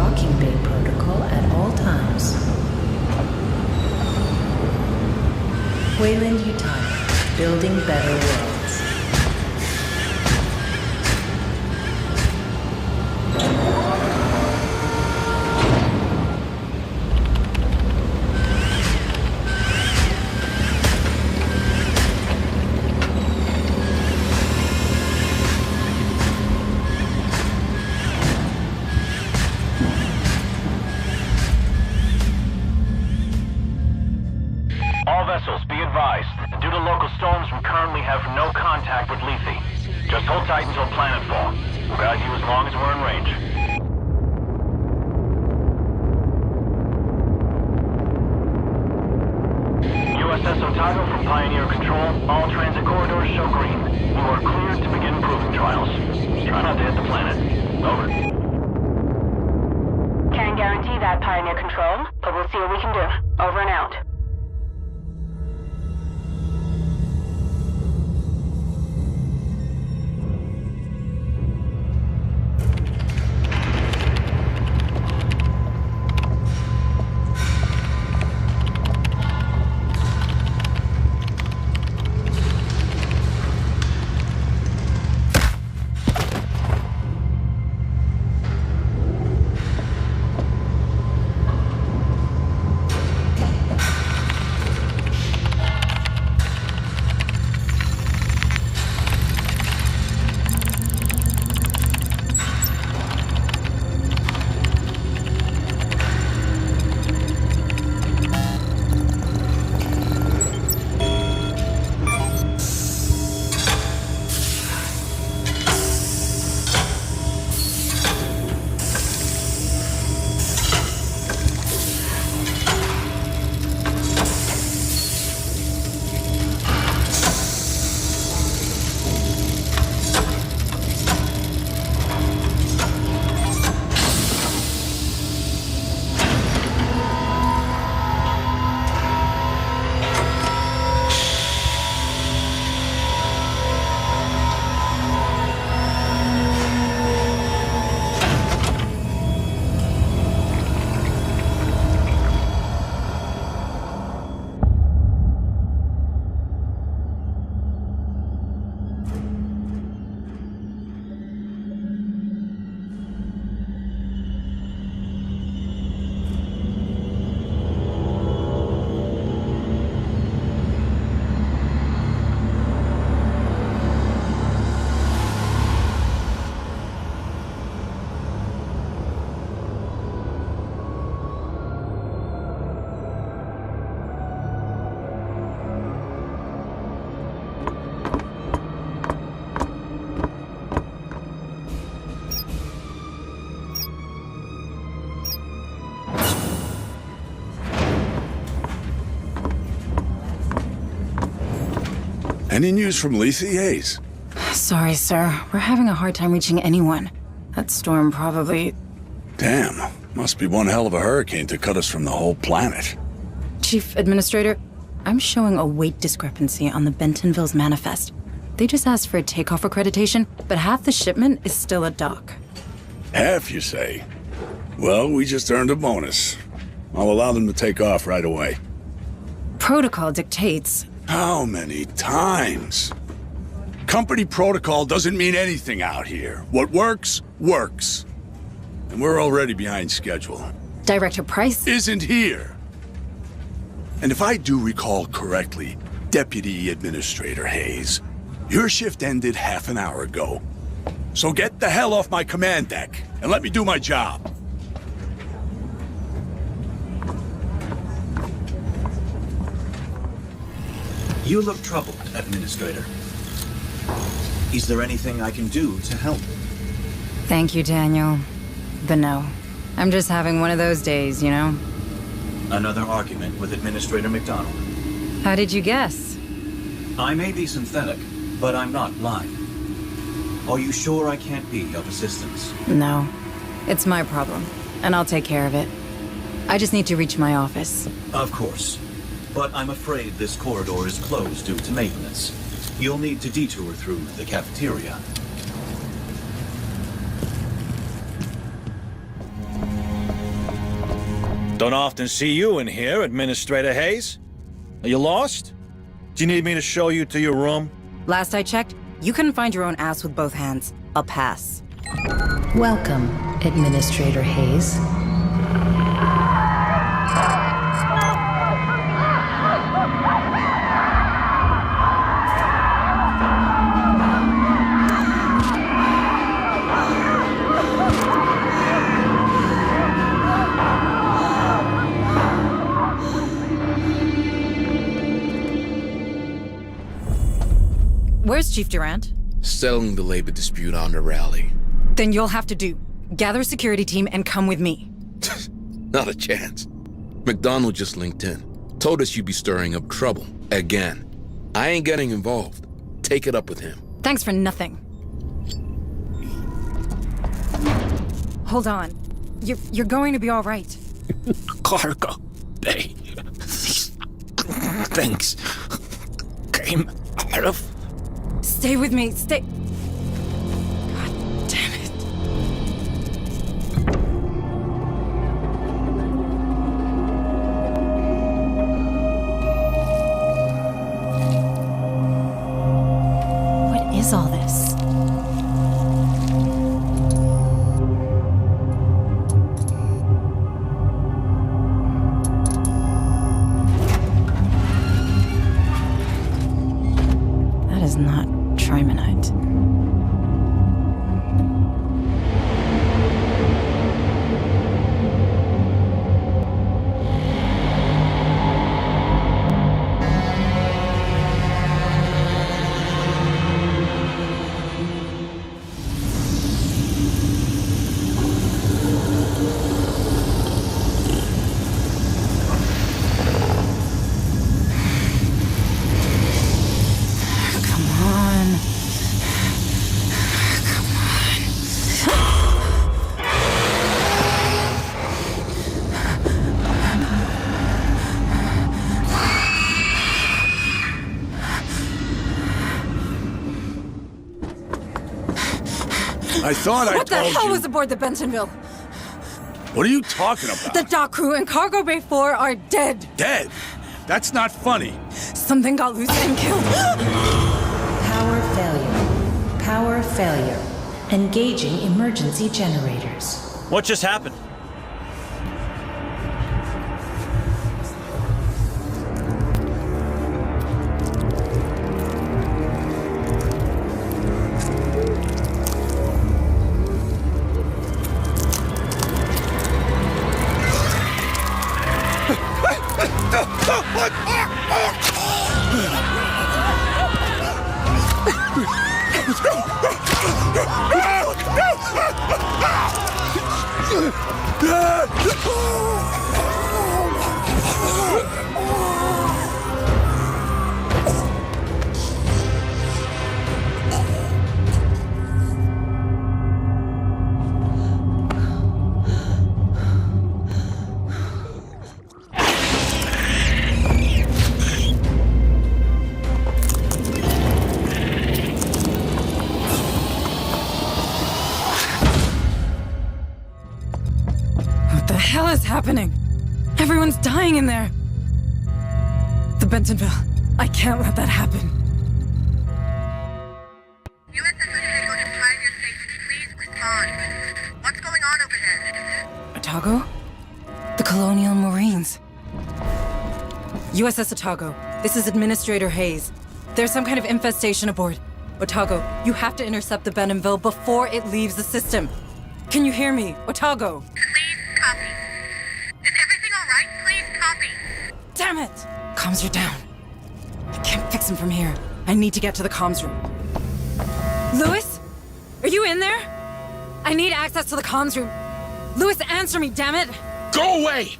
docking bay protocol at all times. Wayland Yutani, building better worlds. Due to local storms, we currently have no contact with Lethe. Just hold tight until planetfall. We'll guide you as long as we're in range. USS Otago from Pioneer Control. All transit corridors show green. You are cleared to begin proving trials. Try not to hit the planet. Over. Can't guarantee that, Pioneer Control, but we'll see what we can do. Over and out. Any news from Lethe, Hayes? Sorry, sir. We're having a hard time reaching anyone. That storm probably... Damn. Must be one hell of a hurricane to cut us from the whole planet. Chief Administrator, I'm showing a weight discrepancy on the Bentonville's manifest. They just asked for a takeoff accreditation, but half the shipment is still at dock. Half, you say? Well, we just earned a bonus. I'll allow them to take off right away. Protocol dictates... How many times? Company protocol doesn't mean anything out here. What works, works. And we're already behind schedule. Director Price? Isn't here. And if I do recall correctly, Deputy Administrator Hayes, your shift ended half an hour ago. So get the hell off my command deck and let me do my job. You look troubled, Administrator. Is there anything I can do to help? Thank you, Daniel. But no. I'm just having one of those days, you know? Another argument with Administrator McDonald. How did you guess? I may be synthetic, but I'm not blind. Are you sure I can't be of assistance? No. It's my problem, and I'll take care of it. I just need to reach my office. Of course. But I'm afraid this corridor is closed due to maintenance. You'll need to detour through the cafeteria. Don't often see you in here, Administrator Hayes. Are you lost? Do you need me to show you to your room? Last I checked, you couldn't find your own ass with both hands. I'll pass. Welcome, Administrator Hayes. Where's Chief Durant? Settling the labor dispute on the rally. Then you'll have to gather a security team and come with me. Not a chance. McDonald just linked in. Told us you'd be stirring up trouble. Again. I ain't getting involved. Take it up with him. Thanks for nothing. Hold on. You're going to be all right. Cargo Bay. Things came out of. Stay with me. Stay. God damn it. What is all this? That is not Trimonite. I thought I told you. What the hell was aboard the Bentonville? What are you talking about? The dock crew and Cargo Bay 4 are dead. Dead? That's not funny. Something got loose and killed. Power failure. Power failure. Engaging emergency generators. What just happened? What the hell is happening? Everyone's dying in there. The Bentonville. I can't let that happen. USS Pioneer Station, please respond. What's going on over there? Otago? The Colonial Marines. USS Otago, this is Administrator Hayes. There's some kind of infestation aboard. Otago, you have to intercept the Bentonville before it leaves the system. Can you hear me? Otago? Please copy. Is everything all right? Please copy. Damn it! Comms are down. I can't fix them from here. I need to get to the comms room. Lewis? Are you in there? I need access to the comms room. Lewis, answer me, damn it! Go away!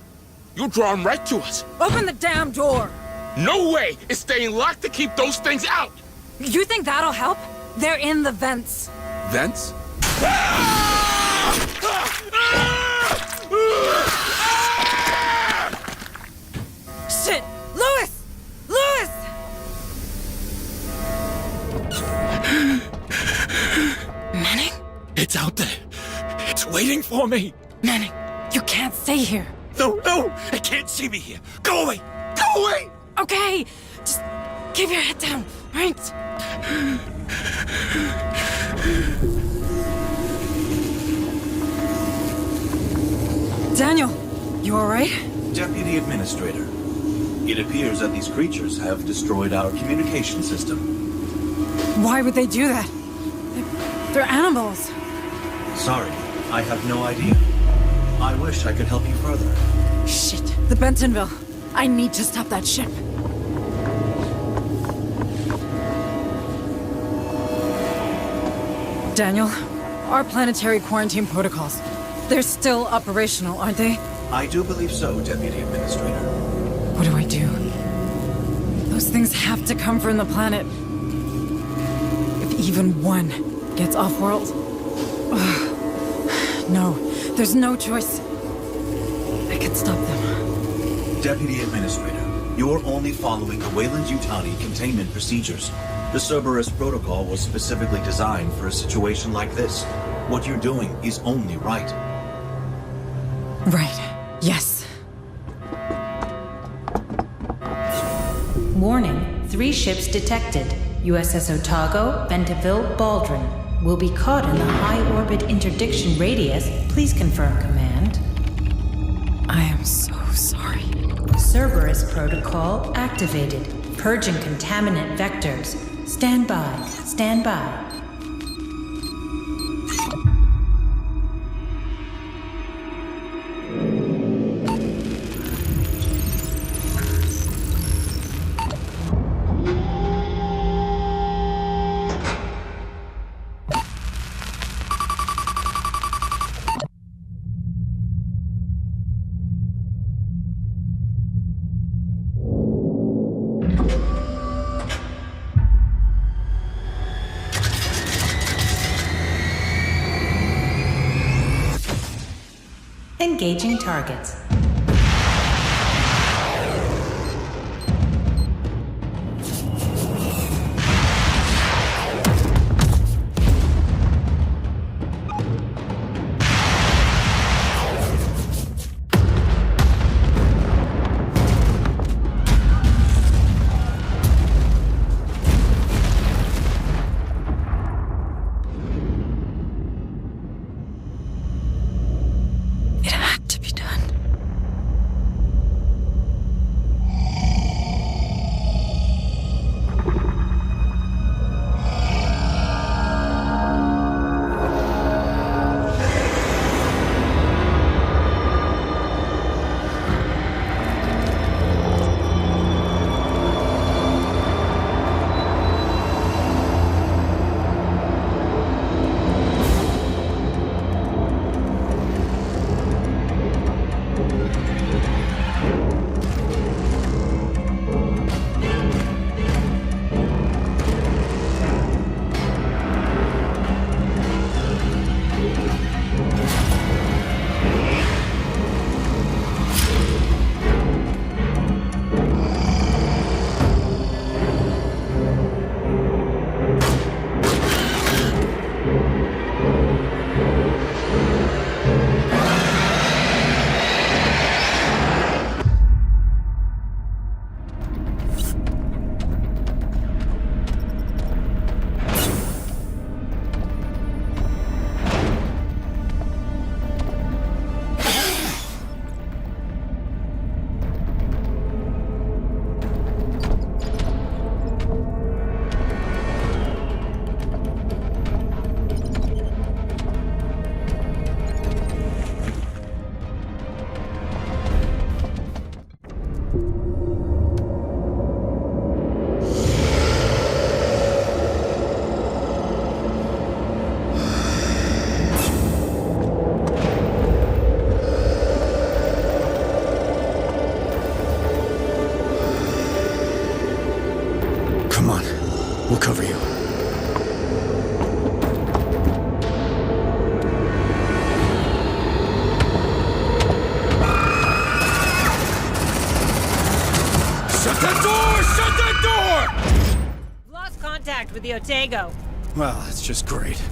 You'll draw them right to us. Open the damn door! No way! It's staying locked to keep those things out! You think that'll help? They're in the vents. Vents? Shit! Lewis! Lewis! Manning? It's out there. It's waiting for me. Manning, you can't stay here. No! I can't see me here! Go away! Go away! Okay, just keep your head down, right? Daniel, you all right? Deputy Administrator, it appears that these creatures have destroyed our communication system. Why would they do that? They're animals. Sorry, I have no idea. I wish I could help you further. Shit, the Bentonville. I need to stop that ship. Daniel, our planetary quarantine protocols, they're still operational, aren't they? I do believe so, Deputy Administrator. What do I do? Those things have to come from the planet. If even one gets off-world... No, there's no choice. I can stop them. Deputy Administrator, you're only following the Weyland-Yutani containment procedures. The Cerberus protocol was specifically designed for a situation like this. What you're doing is only right. Right. Yes. Warning, 3 ships detected. USS Otago, Bentonville, Baldwin. Will be caught in the high-orbit interdiction radius. Please confirm, Command. I am so sorry. Cerberus protocol activated. Purging contaminant vectors. Stand by. Stand by. Engaging targets. We'll cover you. Shut that door! Shut that door! Lost contact with the Otago. Well, that's just great.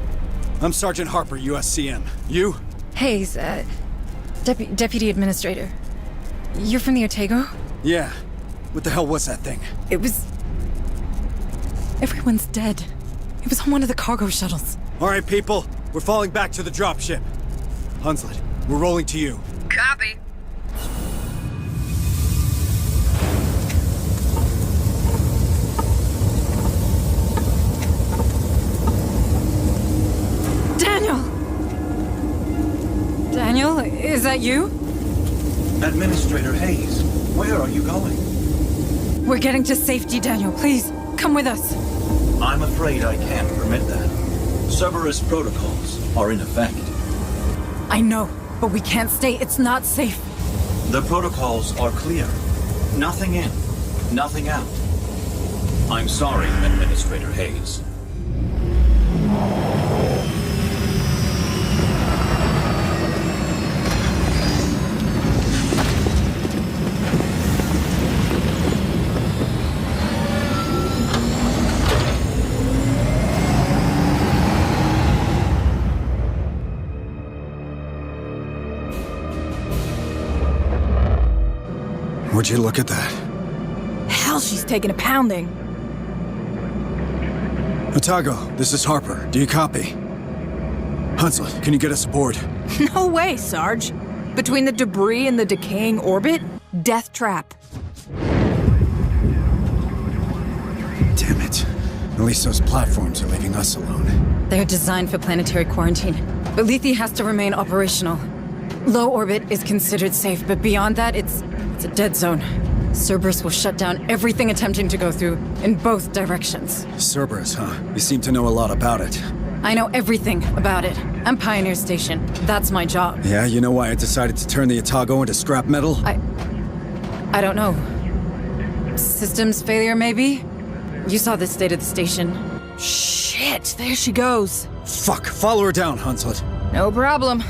I'm Sergeant Harper, USCM. You? Hayes, Deputy Administrator. You're from the Otago? Yeah. What the hell was that thing? It was... Everyone's dead. It was on one of the cargo shuttles. All right, people. We're falling back to the dropship. Hunslet, we're rolling to you. Copy. Daniel! Daniel, is that you? Administrator Hayes, where are you going? We're getting to safety, Daniel. Please, come with us. I'm afraid I can't permit that. Cerberus protocols are in effect. I know, but we can't stay. It's not safe. The protocols are clear. Nothing in, nothing out. I'm sorry, Administrator Hayes. Would you look at that? Hell, she's taking a pounding. Otago, this is Harper. Do you copy? Hunslet, can you get us aboard? No way, Sarge. Between the debris and the decaying orbit, death trap. Damn it. At least those platforms are leaving us alone. They're designed for planetary quarantine, but Lethe has to remain operational. Low orbit is considered safe, but beyond that, it's a dead zone. Cerberus will shut down everything attempting to go through in both directions. Cerberus, huh? You seem to know a lot about it. I know everything about it. I'm Pioneer Station. That's my job. Yeah, you know why I decided to turn the Otago into scrap metal? I don't know. Systems failure, maybe? You saw the state of the station. Shit, there she goes. Fuck, follow her down, Hunslet. No problem.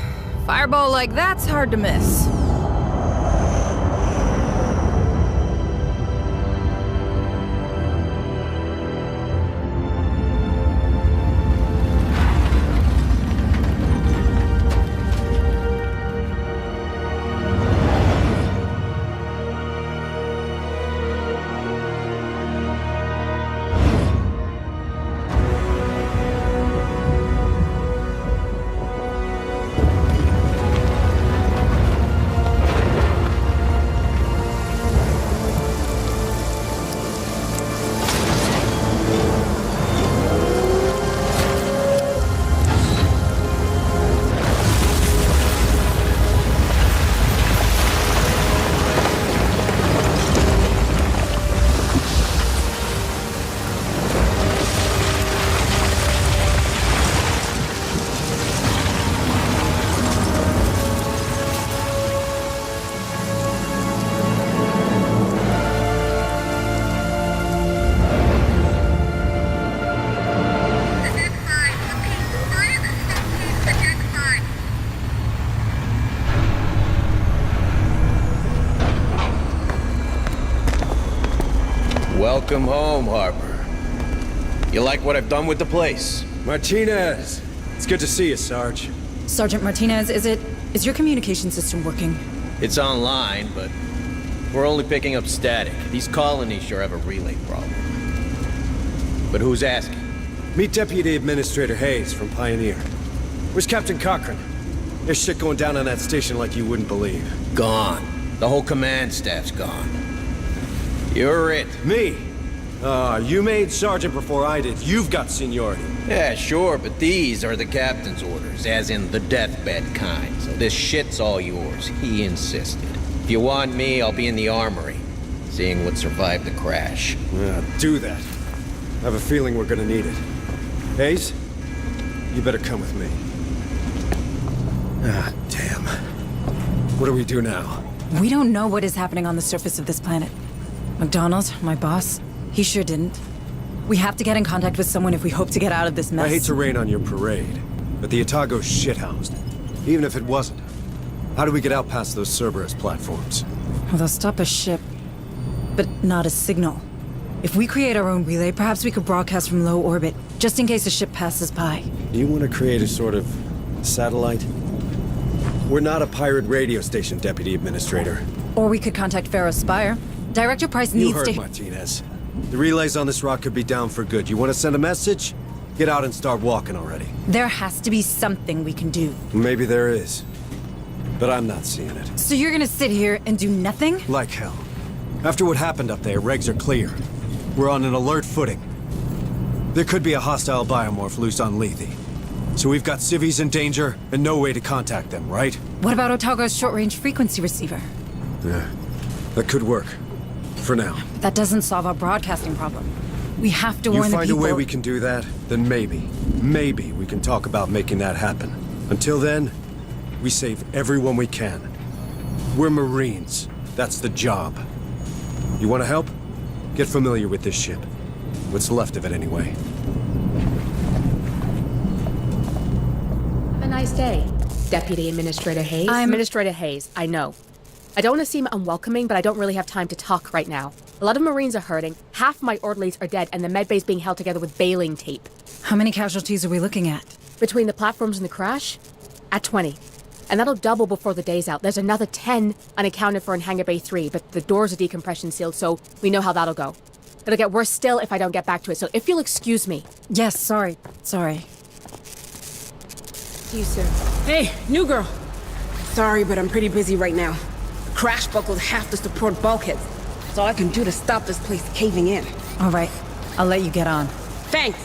Fireball like that's hard to miss. Welcome home, Harper. You like what I've done with the place? Martinez! It's good to see you, Sarge. Sergeant Martinez, is your communication system working? It's online, but we're only picking up static. These colonies sure have a relay problem. But who's asking? Meet Deputy Administrator Hayes from Pioneer. Where's Captain Cochran? There's shit going down on that station like you wouldn't believe. Gone. The whole command staff's gone. You're it. Me? You made sergeant before I did. You've got seniority. Yeah, sure, but these are the captain's orders, as in the deathbed kind. So this shit's all yours. He insisted. If you want me, I'll be in the armory, seeing what survived the crash. Do that. I have a feeling we're gonna need it. Hayes, you better come with me. Ah, damn. What do we do now? We don't know what is happening on the surface of this planet. McDonald, my boss, he sure didn't. We have to get in contact with someone if we hope to get out of this mess. I hate to rain on your parade, but the Otago's shithoused. Even if it wasn't, how do we get out past those Cerberus platforms? Well, they'll stop a ship, but not a signal. If we create our own relay, perhaps we could broadcast from low orbit, just in case a ship passes by. You want to create a sort of satellite? We're not a pirate radio station, Deputy Administrator. Or we could contact Pharaoh's Spire. Director Price You needs heard to... Martinez. The relays on this rock could be down for good. You want to send a message? Get out and start walking already. There has to be something we can do. Maybe there is. But I'm not seeing it. So you're gonna sit here and do nothing? Like hell. After what happened up there, regs are clear. We're on an alert footing. There could be a hostile biomorph loose on Lethe. So we've got civvies in danger and no way to contact them, right? What about Otago's short-range frequency receiver? Yeah, that could work. For now. That doesn't solve our broadcasting problem. We have to You warn the find a people... way we can do that, then maybe we can talk about making that happen. Until then, we save everyone we can. We're Marines. That's the job. You want to help? Get familiar with this ship. What's left of it anyway. Have a nice day, Deputy Administrator Hayes. Administrator Hayes, I know. I don't want to seem unwelcoming, but I don't really have time to talk right now. A lot of Marines are hurting, half my orderlies are dead, and the medbay's being held together with baling tape. How many casualties are we looking at? Between the platforms and the crash? At 20. And that'll double before the day's out. There's another 10 unaccounted for in Hangar Bay 3, but the doors are decompression sealed, so we know how that'll go. It'll get worse still if I don't get back to it, so if you'll excuse me. Yes, sorry. See you soon. Hey, new girl. Sorry, but I'm pretty busy right now. Crash buckled half the support bulkheads. That's all I can do to stop this place caving in. All right. I'll let you get on. Thanks.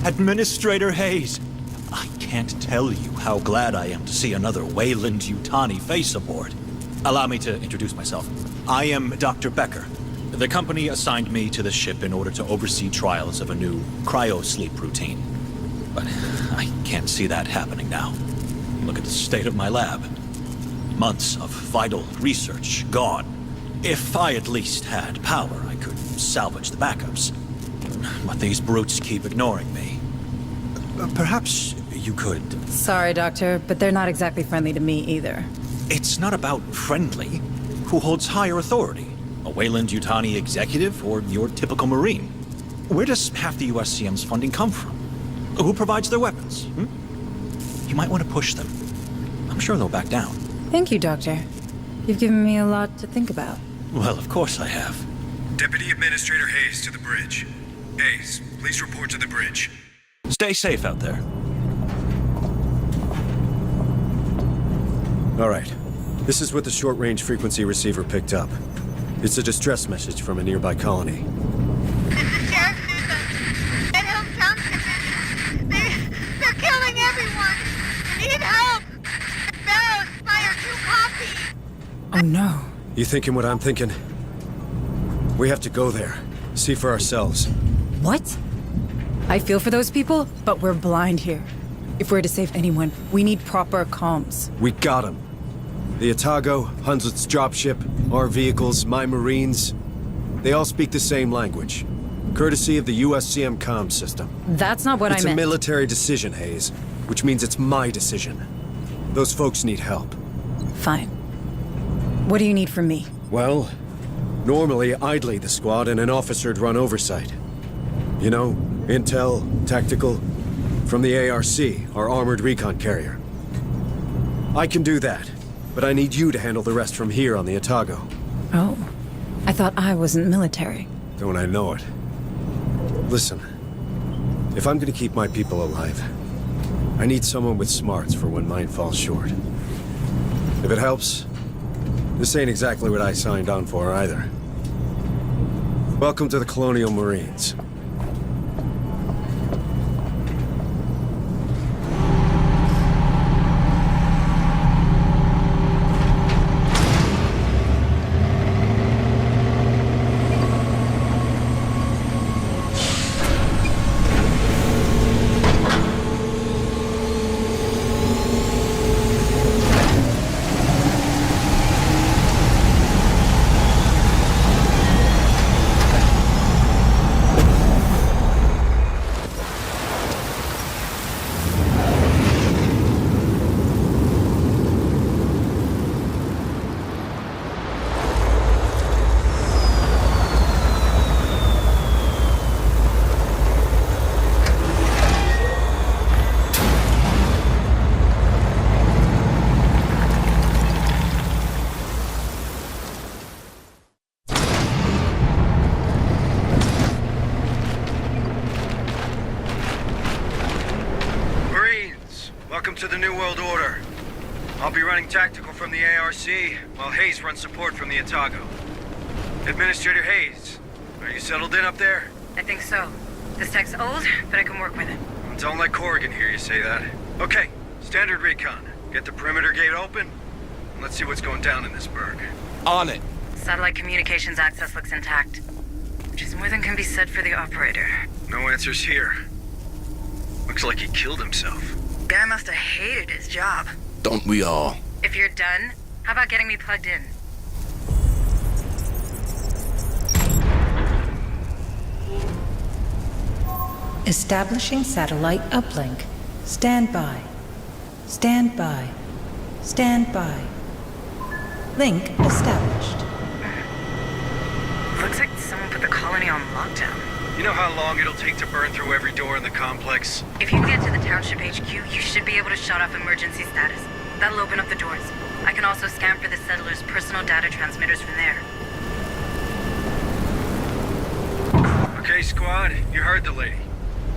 Administrator Hayes, I can't tell you how glad I am to see another Weyland-Yutani face aboard. Allow me to introduce myself. I am Dr. Becker. The company assigned me to the ship in order to oversee trials of a new cryo-sleep routine. But I can't see that happening now. Look at the state of my lab. Months of vital research gone. If I at least had power, I could salvage the backups. But these brutes keep ignoring me. Perhaps you could... Sorry, Doctor, but they're not exactly friendly to me either. It's not about friendly. Who holds higher authority? A Weyland-Yutani executive or your typical Marine? Where does half the USCM's funding come from? Who provides their weapons? You might want to push them. I'm sure they'll back down. Thank you, Doctor. You've given me a lot to think about. Well, of course I have. Deputy Administrator Hayes to the bridge. Hayes, please report to the bridge. Stay safe out there. All right. This is what the short-range frequency receiver picked up. It's a distress message from a nearby colony. This is Sheriff Newsom. At Hill Junction. They're killing everyone. Need help. Sparrow Spire 2 copy. Oh no. You thinking what I'm thinking? We have to go there. See for ourselves. What? I feel for those people, but we're blind here. If we're to save anyone, we need proper comms. We got them. The Otago, Hunslet's dropship, our vehicles, my Marines, they all speak the same language. Courtesy of the USCM comm system. That's not what I meant. It's a military decision, Hayes, which means it's my decision. Those folks need help. Fine. What do you need from me? Well, normally I'd lead the squad and an officer'd run oversight. You know, intel, tactical, from the ARC, our armored recon carrier. I can do that, but I need you to handle the rest from here on the Otago. Oh, I thought I wasn't military. Don't I know it? Listen, if I'm gonna keep my people alive, I need someone with smarts for when mine falls short. If it helps, this ain't exactly what I signed on for either. Welcome to the Colonial Marines. the New World Order. I'll be running tactical from the ARC, while Hayes runs support from the Otago. Administrator Hayes, are you settled in up there? I think so. This tech's old, but I can work with it. Don't let Corrigan hear you say that. Okay, standard recon. Get the perimeter gate open, and let's see what's going down in this burg. On it. Satellite communications access looks intact, which is more than can be said for the operator. No answers here. Looks like he killed himself. Guy must have hated his job. Don't we all? If you're done, how about getting me plugged in? Establishing satellite uplink. Stand by. Stand by. Stand by. Link established. Looks like someone put the colony on lockdown. You know how long it'll take to burn through every door in the complex? If you can get to the township HQ, you should be able to shut off emergency status. That'll open up the doors. I can also scan for the settlers' personal data transmitters from there. Okay, squad, you heard the lady.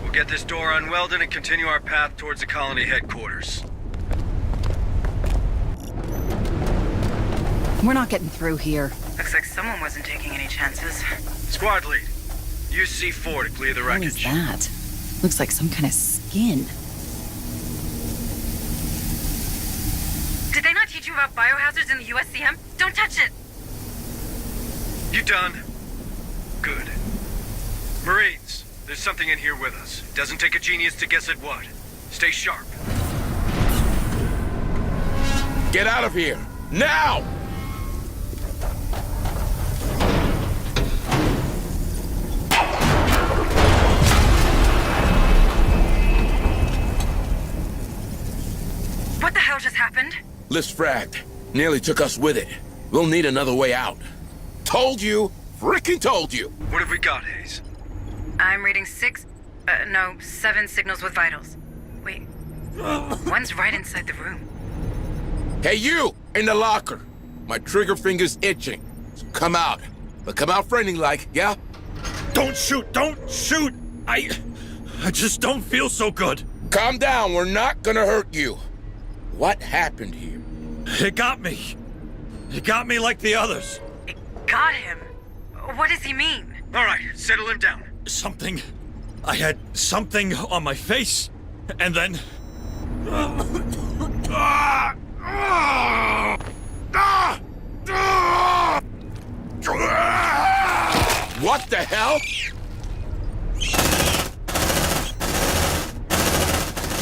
We'll get this door unwelded and continue our path towards the colony headquarters. We're not getting through here. Looks like someone wasn't taking any chances. Squad lead, use C4 to clear the wreckage. What is that? Looks like some kind of skin. Did they not teach you about biohazards in the USCM? Don't touch it! You done? Good. Marines, there's something in here with us. Doesn't take a genius to guess at what. Stay sharp. Get out of here! Now! What the hell just happened? Lift's fragged. Nearly took us with it. We'll need another way out. Told you! Frickin' told you! What have we got, Hayes? I'm reading 7 signals with vitals. Wait, one's right inside the room. Hey, you! In the locker! My trigger finger's itching. So come out. But come out friendly-like, yeah? Don't shoot! Don't shoot! I just don't feel so good. Calm down. We're not gonna hurt you. What happened here? It got me. It got me like the others. It got him? What does he mean? All right, settle him down. Something. I had something on my face, and then... What the hell?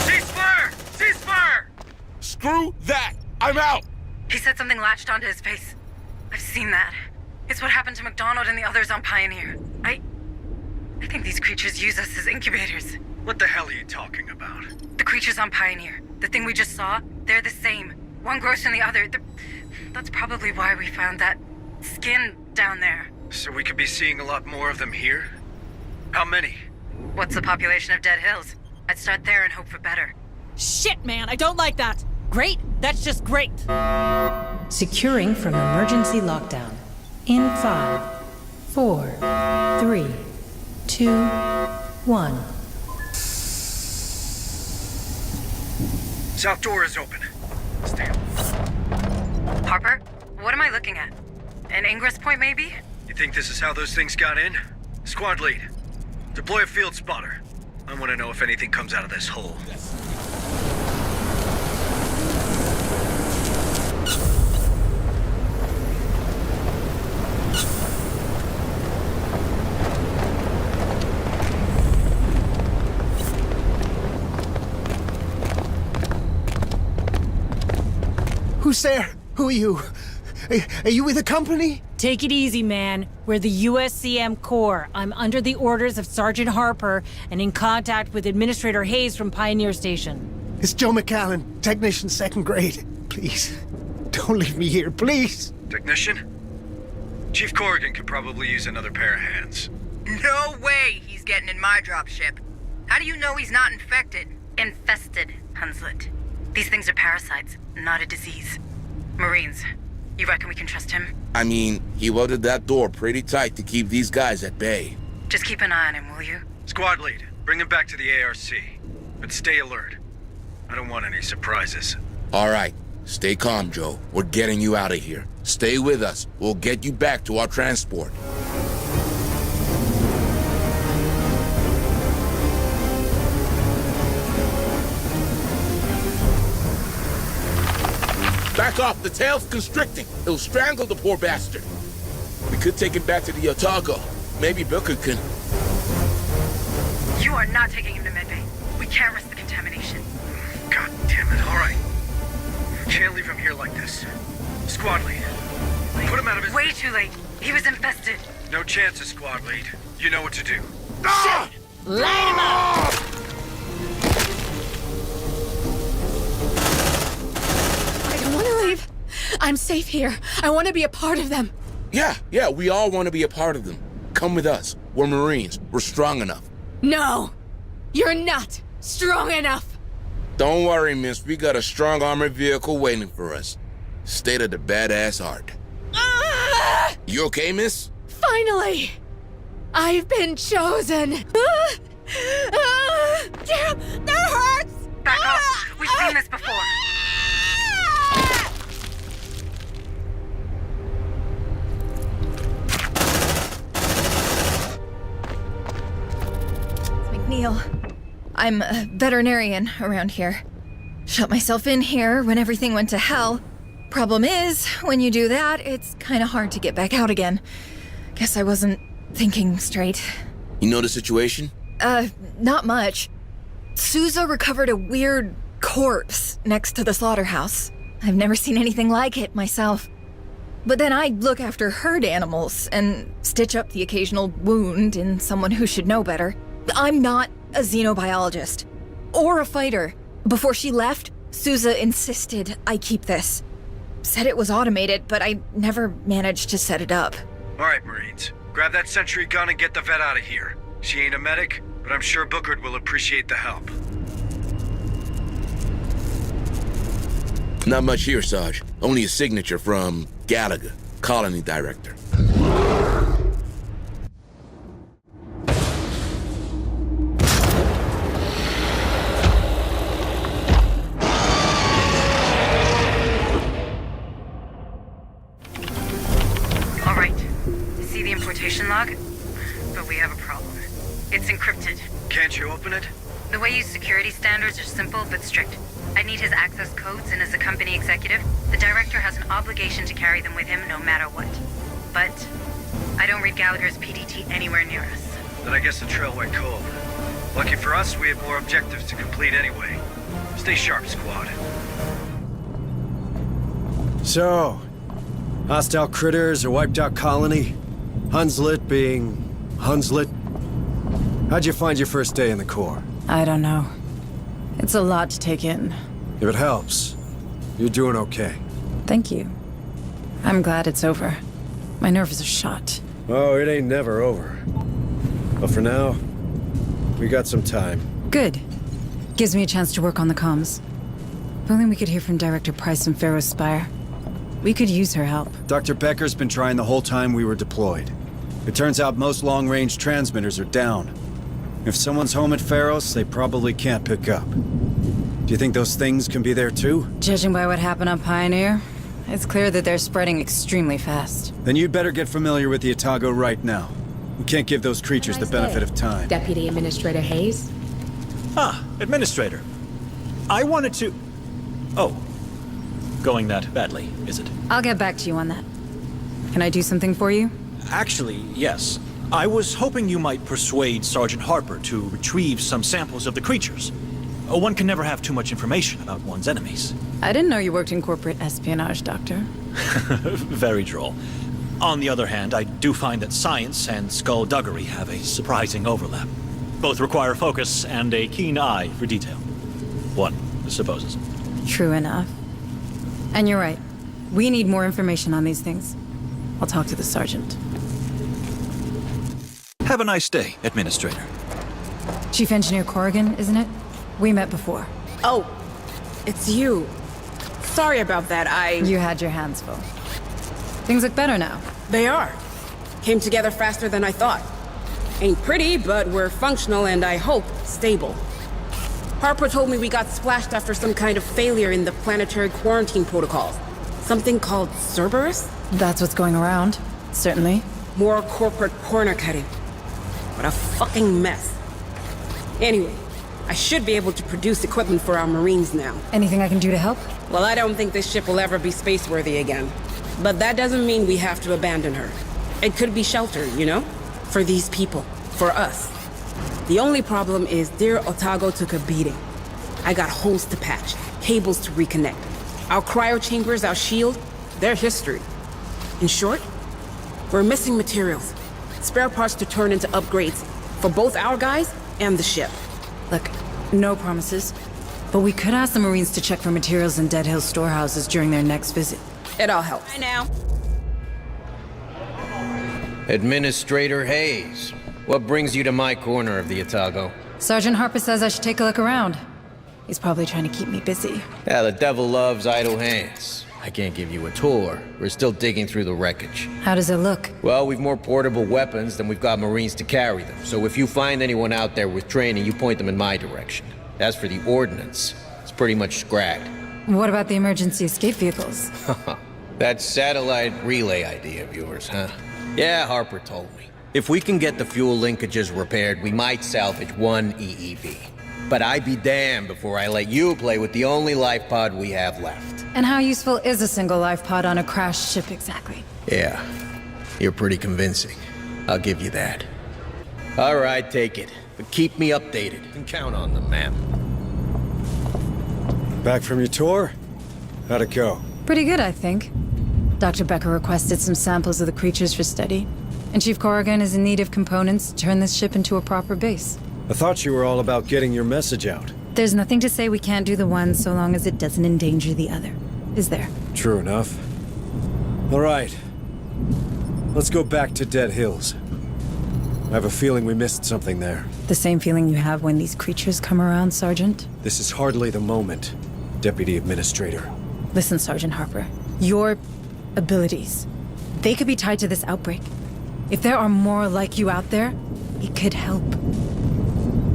Ceasefire! Ceasefire! Screw that! I'm out! He said something latched onto his face. I've seen that. It's what happened to McDonald and the others on Pioneer. I think these creatures use us as incubators. What the hell are you talking about? The creatures on Pioneer, the thing we just saw, they're the same. One grows from the other. That's probably why we found that skin down there. So we could be seeing a lot more of them here? How many? What's the population of Dead Hills? I'd start there and hope for better. Shit, man, I don't like that. Great? That's just great. Securing from emergency lockdown. In 5, 4, 3, 2, 1. South door is open. Stay. Harper, what am I looking at? An ingress point, maybe? You think this is how those things got in? Squad lead, deploy a field spotter. I want to know if anything comes out of this hole. Who's there? Who are you? Are you with the company? Take it easy, man. We're the USCM Corps. I'm under the orders of Sergeant Harper and in contact with Administrator Hayes from Pioneer Station. It's Joe McAllen, technician 2nd grade. Please, don't leave me here, please. Technician? Chief Corrigan could probably use another pair of hands. No way he's getting in my dropship. How do you know he's not infected? Infested, Hunslet. These things are parasites, not a disease. Marines, you reckon we can trust him? I mean, he welded that door pretty tight to keep these guys at bay. Just keep an eye on him, will you? Squad lead, bring him back to the ARC. But stay alert. I don't want any surprises. All right. Stay calm, Joe. We're getting you out of here. Stay with us. We'll get you back to our transport. Back off! The tail's constricting. It'll strangle the poor bastard. We could take him back to the Otago. Maybe Booker can... You are not taking him to medbay. We can't risk the contamination. God damn it, all right. Can't leave him here like this. Squad lead. Put him out of his... Way too late. He was infested. No chances, squad lead. You know what to do. Ah! Light him up! I don't want to leave. I'm safe here. I want to be a part of them. Yeah, we all want to be a part of them. Come with us. We're Marines. We're strong enough. No! You're not strong enough! Don't worry, miss. We got a strong armored vehicle waiting for us. State of the badass art. You okay, miss? Finally! I've been chosen! Damn! That hurts! Back off! We've seen this before. McNeil. I'm a veterinarian around here. Shut myself in here when everything went to hell. Problem is, when you do that, it's kinda hard to get back out again. Guess I wasn't thinking straight. You know the situation? Not much. Sousa recovered a weird corpse next to the slaughterhouse. I've never seen anything like it myself. But then I look after herd animals and stitch up the occasional wound in someone who should know better. I'm not a xenobiologist. Or a fighter. Before she left, Sousa insisted I keep this. Said it was automated, but I never managed to set it up. All right, Marines. Grab that sentry gun and get the vet out of here. She ain't a medic, but I'm sure Bookard will appreciate the help. Not much here, Sarge. Only a signature from Gallagher, colony director. All right. See the importation log? But we have a problem. It's encrypted. Can't you open it? The way you security standards are simple but strict. I need his access codes, and as a company executive, the director has an obligation to carry them with him no matter what. But I don't read Gallagher's PDT anywhere near us. Then I guess the trail went cold. Lucky for us, we have more objectives to complete anyway. Stay sharp, squad. So, hostile critters or wiped out colony? Hunslet being Hunslet? How'd you find your first day in the Corps? I don't know. It's a lot to take in. If it helps, you're doing okay. Thank you. I'm glad it's over. My nerves are shot. Oh, it ain't never over. But for now, we got some time. Good. Gives me a chance to work on the comms. If only we could hear from Director Price and Pharaoh's Spire. We could use her help. Dr. Becker's been trying the whole time we were deployed. It turns out most long-range transmitters are down. If someone's home at Pharaoh's, they probably can't pick up. Do you think those things can be there too? Judging by what happened on Pioneer, it's clear that they're spreading extremely fast. Then you'd better get familiar with the Otago right now. We can't give those creatures the benefit of time. Deputy Administrator Hayes? Ah, Administrator. I wanted to... Oh. Going that badly, is it? I'll get back to you on that. Can I do something for you? Actually, yes. I was hoping you might persuade Sergeant Harper to retrieve some samples of the creatures. One can never have too much information about one's enemies. I didn't know you worked in corporate espionage, Doctor. Very droll. On the other hand, I do find that science and skullduggery have a surprising overlap. Both require focus and a keen eye for detail. One supposes. True enough. And you're right. We need more information on these things. I'll talk to the sergeant. Have a nice day, Administrator. Chief Engineer Corrigan, isn't it? We met before. Oh, it's you. Sorry about that, You had your hands full. Things look better now. They are. Came together faster than I thought. Ain't pretty, but we're functional and I hope stable. Harper told me we got splashed after some kind of failure in the planetary quarantine protocols. Something called Cerberus? That's what's going around. Certainly. More corporate corner cutting. What a fucking mess. Anyway, I should be able to produce equipment for our Marines now. Anything I can do to help? Well, I don't think this ship will ever be space-worthy again. But that doesn't mean we have to abandon her. It could be shelter, you know? For these people. For us. The only problem is dear Otago took a beating. I got holes to patch, cables to reconnect. Our cryo chambers, our shield, they're history. In short, we're missing materials. Spare parts to turn into upgrades for both our guys and the ship. Look, no promises. But we could ask the Marines to check for materials in Dead Hill storehouses during their next visit. It all helps. I know. Administrator Hayes, what brings you to my corner of the Otago? Sergeant Harper says I should take a look around. He's probably trying to keep me busy. Yeah, the devil loves idle hands. I can't give you a tour. We're still digging through the wreckage. How does it look? Well, we've more portable weapons than we've got Marines to carry them. So if you find anyone out there with training, you point them in my direction. As for the ordnance, it's pretty much scragged. What about the emergency escape vehicles? That satellite relay idea of yours, huh? Yeah, Harper told me. If we can get the fuel linkages repaired, we might salvage one EEV. But I'd be damned before I let you play with the only life pod we have left. And how useful is a single life pod on a crashed ship exactly? Yeah, you're pretty convincing. I'll give you that. All right, take it. But keep me updated. You can count on them, ma'am. Back from your tour? How'd it go? Pretty good, I think. Dr. Becker requested some samples of the creatures for study. And Chief Corrigan is in need of components to turn this ship into a proper base. I thought you were all about getting your message out. There's nothing to say we can't do the one so long as it doesn't endanger the other. Is there? True enough. All right. Let's go back to Dead Hills. I have a feeling we missed something there. The same feeling you have when these creatures come around, Sergeant? This is hardly the moment, Deputy Administrator. Listen, Sergeant Harper. Your abilities, they could be tied to this outbreak. If there are more like you out there, it could help.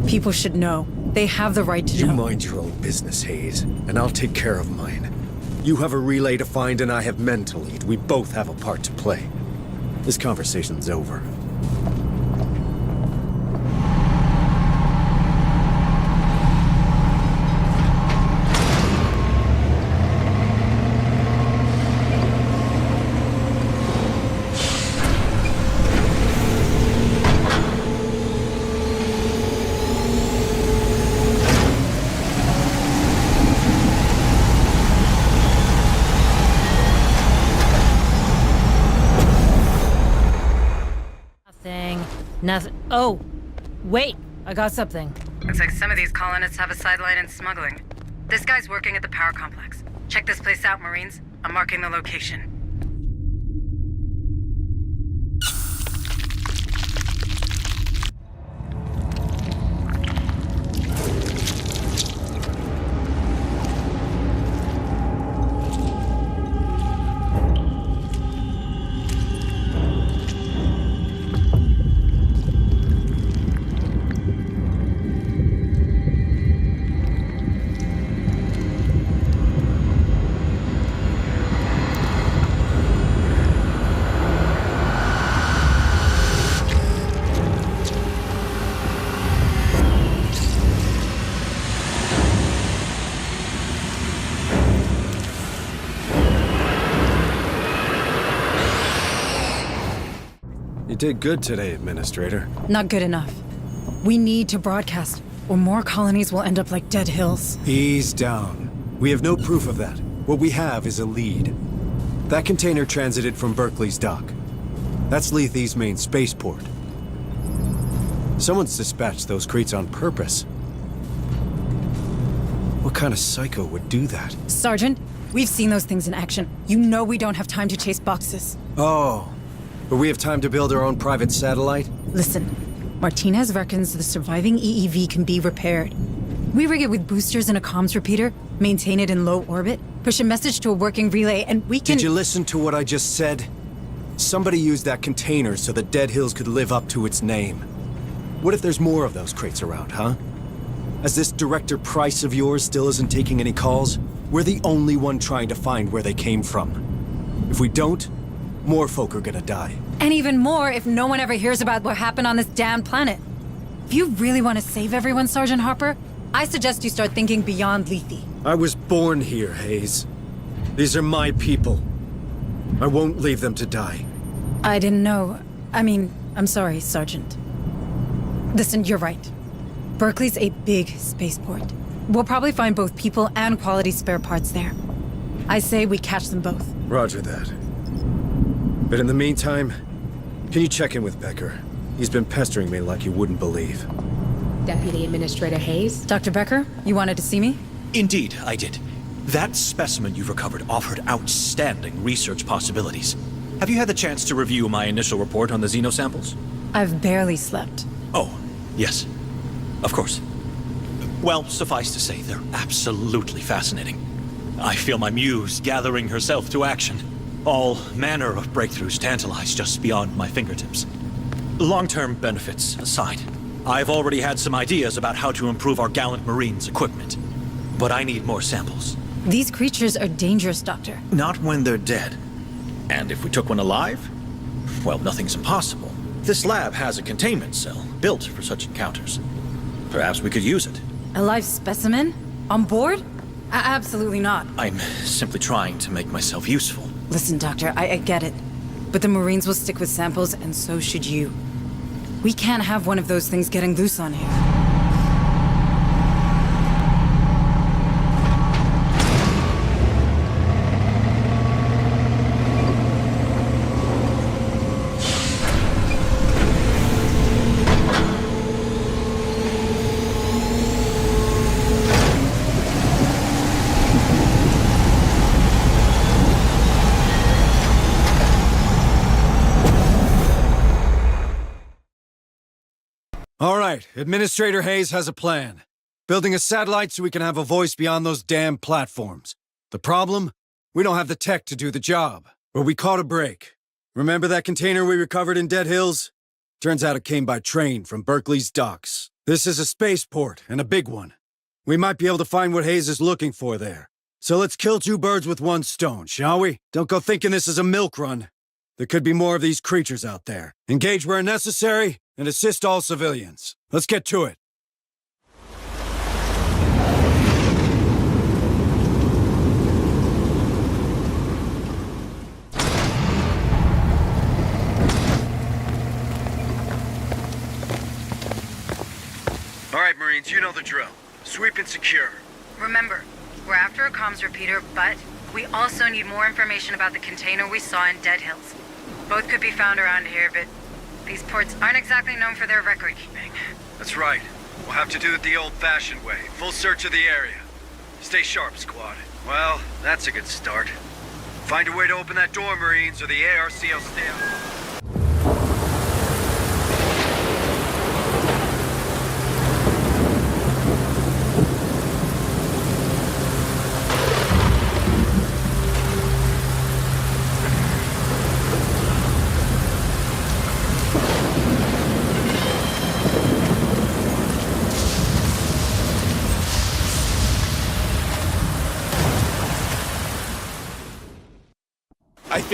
People should know. They have the right to know. You mind your own business, Hayes, and I'll take care of mine. You have a relay to find and I have men to lead. We both have a part to play. This conversation's over. Nothing. Oh, wait, I got something. Looks like some of these colonists have a sideline in smuggling. This guy's working at the power complex. Check this place out, Marines. I'm marking the location. You did good today, Administrator. Not good enough. We need to broadcast, or more colonies will end up like Dead Hills. Ease down. We have no proof of that. What we have is a lead. That container transited from Berkeley's dock. That's Lethe's main spaceport. Someone's dispatched those crates on purpose. What kind of psycho would do that? Sergeant, we've seen those things in action. You know we don't have time to chase boxes. Oh, but we have time to build our own private satellite? Listen, Martinez reckons the surviving EEV can be repaired. We rig it with boosters and a comms repeater, maintain it in low orbit, push a message to a working relay, and we can— Did you listen to what I just said? Somebody used that container so that Dead Hills could live up to its name. What if there's more of those crates around, huh? As this Director Price of yours still isn't taking any calls, we're the only one trying to find where they came from. If we don't, more folk are gonna die. And even more if no one ever hears about what happened on this damn planet. If you really want to save everyone, Sergeant Harper, I suggest you start thinking beyond Lethe. I was born here, Hayes. These are my people. I won't leave them to die. I didn't know. I'm sorry, Sergeant. Listen, you're right. Berkeley's a big spaceport. We'll probably find both people and quality spare parts there. I say we catch them both. Roger that. But in the meantime, can you check in with Becker? He's been pestering me like you wouldn't believe. Deputy Administrator Hayes? Dr. Becker, you wanted to see me? Indeed, I did. That specimen you've recovered offered outstanding research possibilities. Have you had the chance to review my initial report on the xenosamples? I've barely slept. Oh, yes. Of course. Well, suffice to say, they're absolutely fascinating. I feel my muse gathering herself to action. All manner of breakthroughs tantalize just beyond my fingertips. Long-term benefits aside, I've already had some ideas about how to improve our gallant Marines' equipment. But I need more samples. These creatures are dangerous, Doctor. Not when they're dead. And if we took one alive? Well, nothing's impossible. This lab has a containment cell built for such encounters. Perhaps we could use it. A live specimen? On board? Absolutely not. I'm simply trying to make myself useful. Listen, Doctor, I get it. But the Marines will stick with samples, and so should you. We can't have one of those things getting loose on here. All right, Administrator Hayes has a plan. Building a satellite so we can have a voice beyond those damn platforms. The problem? We don't have the tech to do the job. But we caught a break. Remember that container we recovered in Dead Hills? Turns out it came by train from Berkeley's docks. This is a spaceport, and a big one. We might be able to find what Hayes is looking for there. So let's kill two birds with one stone, shall we? Don't go thinking this is a milk run. There could be more of these creatures out there. Engage where necessary, and assist all civilians. Let's get to it. All right, Marines, you know the drill. Sweep and secure. Remember, we're after a comms repeater, but we also need more information about the container we saw in Dead Hills. Both could be found around here, but these ports aren't exactly known for their record-keeping. That's right. We'll have to do it the old-fashioned way. Full search of the area. Stay sharp, squad. Well, that's a good start. Find a way to open that door, Marines, or the ARC will stay out.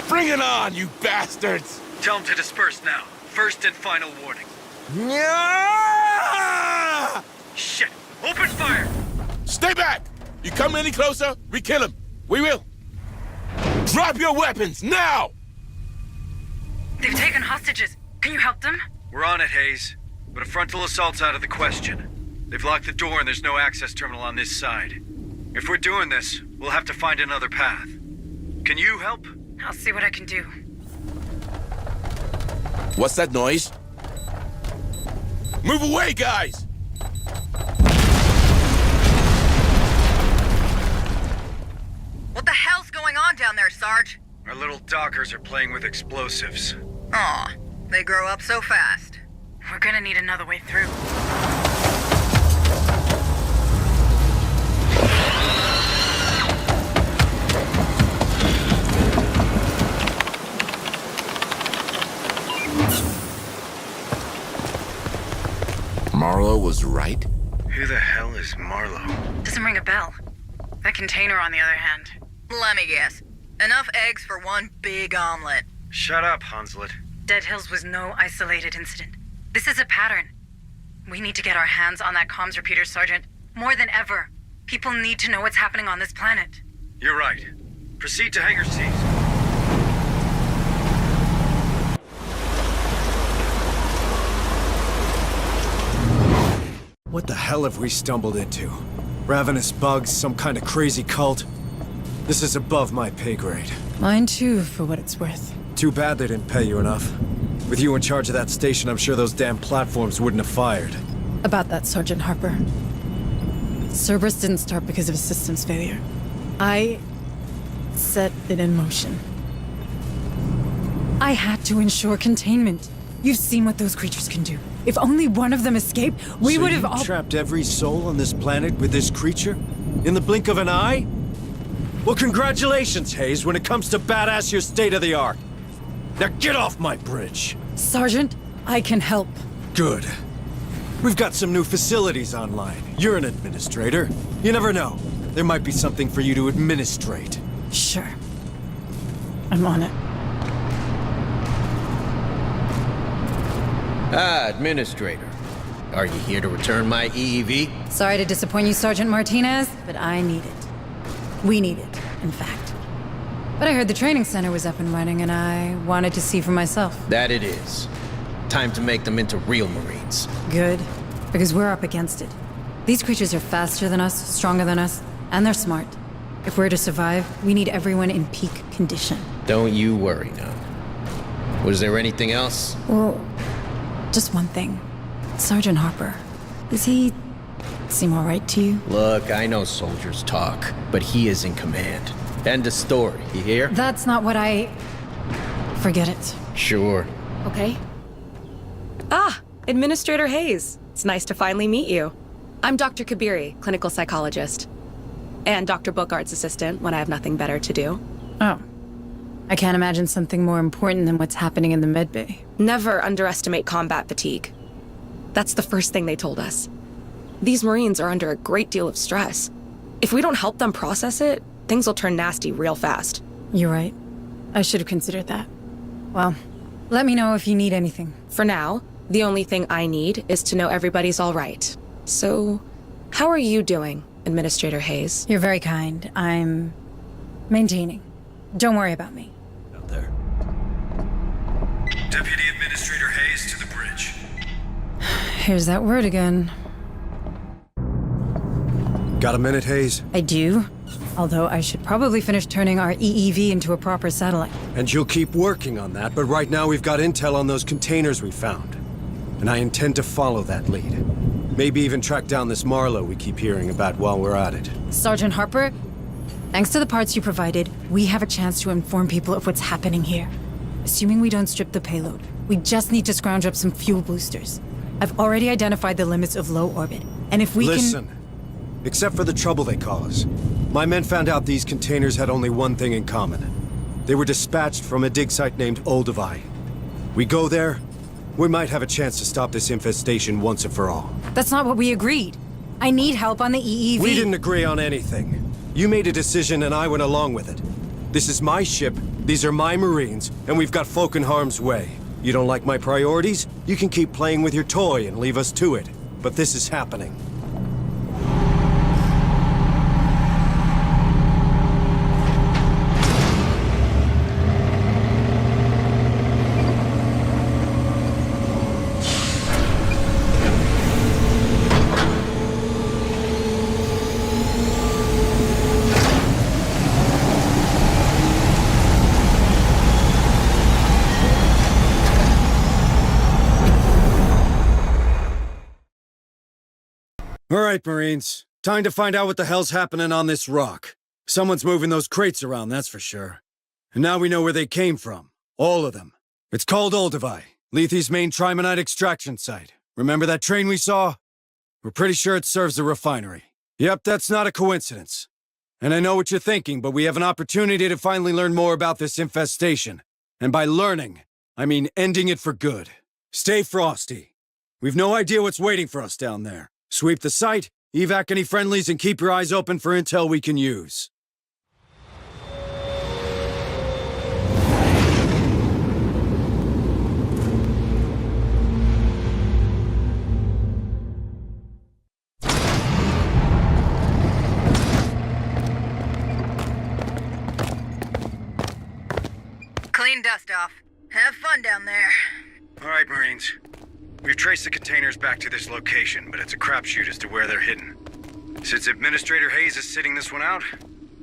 Bring it on, you bastards! Tell them to disperse now. First and final warning. Yeah! Shit! Open fire! Stay back! You come any closer, we kill him. We will. Drop your weapons, now! They've taken hostages. Can you help them? We're on it, Hayes. But a frontal assault's out of the question. They've locked the door and there's no access terminal on this side. If we're doing this, we'll have to find another path. Can you help? I'll see what I can do. What's that noise? Move away, guys! What the hell's going on down there, Sarge? Our little dockers are playing with explosives. Aw, they grow up so fast. We're gonna need another way through. Marlowe was right? Who the hell is Marlowe? Doesn't ring a bell. That container, on the other hand. Let me guess. Enough eggs for one big omelet. Shut up, Hunslet. Dead Hills was no isolated incident. This is a pattern. We need to get our hands on that comms repeater, Sergeant. More than ever. People need to know what's happening on this planet. You're right. Proceed to Hangar C. What the hell have we stumbled into? Ravenous bugs, some kind of crazy cult? This is above my pay grade. Mine too, for what it's worth. Too bad they didn't pay you enough. With you in charge of that station, I'm sure those damn platforms wouldn't have fired. About that, Sergeant Harper. Cerberus didn't start because of a systems failure. I set it in motion. I had to ensure containment. You've seen what those creatures can do. If only one of them escaped, we would have all— So you trapped every soul on this planet with this creature? In the blink of an eye? Well, congratulations, Hayes. When it comes to badass, you're state-of-the-art. Now get off my bridge! Sergeant, I can help. Good. We've got some new facilities online. You're an administrator. You never know. There might be something for you to administrate. Sure. I'm on it. Ah, Administrator. Are you here to return my EEV? Sorry to disappoint you, Sergeant Martinez, but I need it. We need it, in fact. But I heard the training center was up and running, and I wanted to see for myself. That it is. Time to make them into real Marines. Good, because we're up against it. These creatures are faster than us, stronger than us, and they're smart. If we're to survive, we need everyone in peak condition. Don't you worry now. Was there anything else? Well, just one thing. Sergeant Harper, does he seem all right to you? Look, I know soldiers talk, but he is in command. End of story, you hear? That's not what I... Forget it. Sure. Okay. Ah, Administrator Hayes. It's nice to finally meet you. I'm Dr. Kabiri, clinical psychologist. And Dr. Bogart's assistant when I have nothing better to do. Oh. I can't imagine something more important than what's happening in the medbay. Never underestimate combat fatigue. That's the first thing they told us. These Marines are under a great deal of stress. If we don't help them process it, things will turn nasty real fast. You're right. I should have considered that. Well, let me know if you need anything. For now, the only thing I need is to know everybody's all right. So, how are you doing, Administrator Hayes? You're very kind. I'm maintaining. Don't worry about me. Out there. Deputy Administrator Hayes to the bridge. Here's that word again. Got a minute, Hayes? I do. Although I should probably finish turning our EEV into a proper satellite. And you'll keep working on that, but right now we've got intel on those containers we found. And I intend to follow that lead. Maybe even track down this Marlowe we keep hearing about while we're at it. Sergeant Harper, thanks to the parts you provided, we have a chance to inform people of what's happening here. Assuming we don't strip the payload, we just need to scrounge up some fuel boosters. I've already identified the limits of low orbit, and if we Listen, except for the trouble they cause, my men found out these containers had only one thing in common. They were dispatched from a dig site named Olduvai. We go there, we might have a chance to stop this infestation once and for all. That's not what we agreed. I need help on the EEV. We didn't agree on anything. You made a decision and I went along with it. This is my ship, these are my Marines, and we've got folk in harm's way. You don't like my priorities? You can keep playing with your toy and leave us to it. But this is happening. All right, Marines. Time to find out what the hell's happening on this rock. Someone's moving those crates around, that's for sure. And now we know where they came from. All of them. It's called Olduvai, Lethe's main trimonite extraction site. Remember that train we saw? We're pretty sure it serves the refinery. Yep, that's not a coincidence. And I know what you're thinking, but we have an opportunity to finally learn more about this infestation. And by learning, I mean ending it for good. Stay frosty. We've no idea what's waiting for us down there. Sweep the site, Evac any friendlies and keep your eyes open for intel we can use. Clean dust off. Have fun down there. All right, Marines. We've traced the containers back to this location, but it's a crapshoot as to where they're hidden. Since Administrator Hayes is sitting this one out,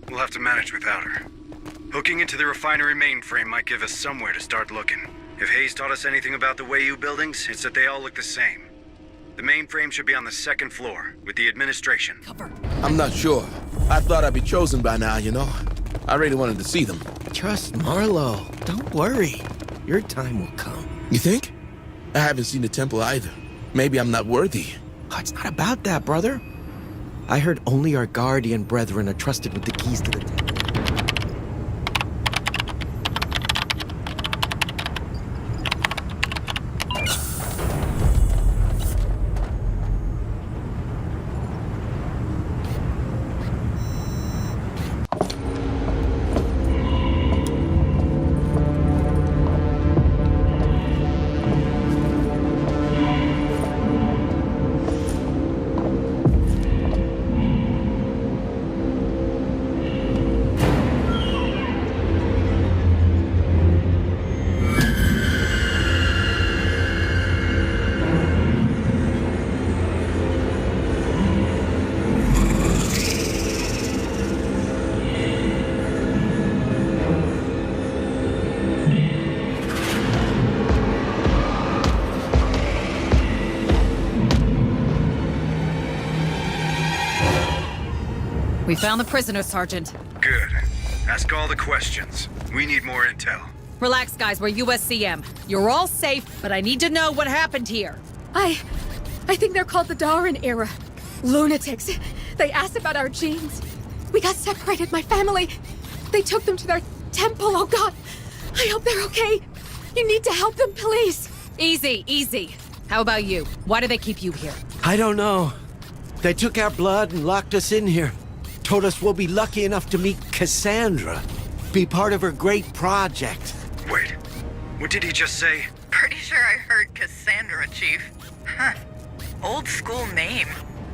we'll have to manage without her. Hooking into the refinery mainframe might give us somewhere to start looking. If Hayes taught us anything about the Wayu buildings, it's that they all look the same. The mainframe should be on the second floor, with the administration. I'm not sure. I thought I'd be chosen by now, you know? I really wanted to see them. Trust Marlowe. Don't worry. Your time will come. You think? I haven't seen the temple either. Maybe I'm not worthy. Oh, it's not about that, brother. I heard only our guardian brethren are trusted with the keys to the temple. We found the prisoner, Sergeant. Good. Ask all the questions. We need more intel. Relax, guys. We're USCM. You're all safe, but I need to know what happened here. I think they're called the Darwin era. Lunatics. They asked about our genes. We got separated, my family. They took them to their temple. Oh, God. I hope they're okay. You need to help them, please. Easy, easy. How about you? Why do they keep you here? I don't know. They took our blood and locked us in here. Told us we'll be lucky enough to meet Cassandra. Be part of her great project. Wait, what did he just say? Pretty sure I heard Cassandra, Chief. Huh. Old school name.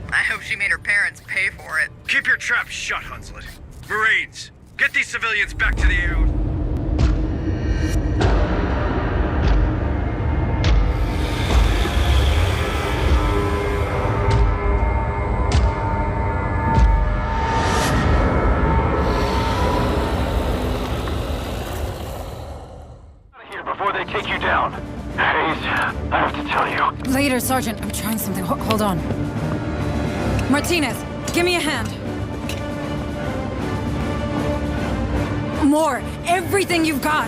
I hope she made her parents pay for it. Keep your trap shut, Hunslet. Marines, get these civilians back to the air. Before they take you down. Hayes, I have to tell you. Later, Sergeant. I'm trying something. Hold on. Martinez, give me a hand. More. Everything you've got.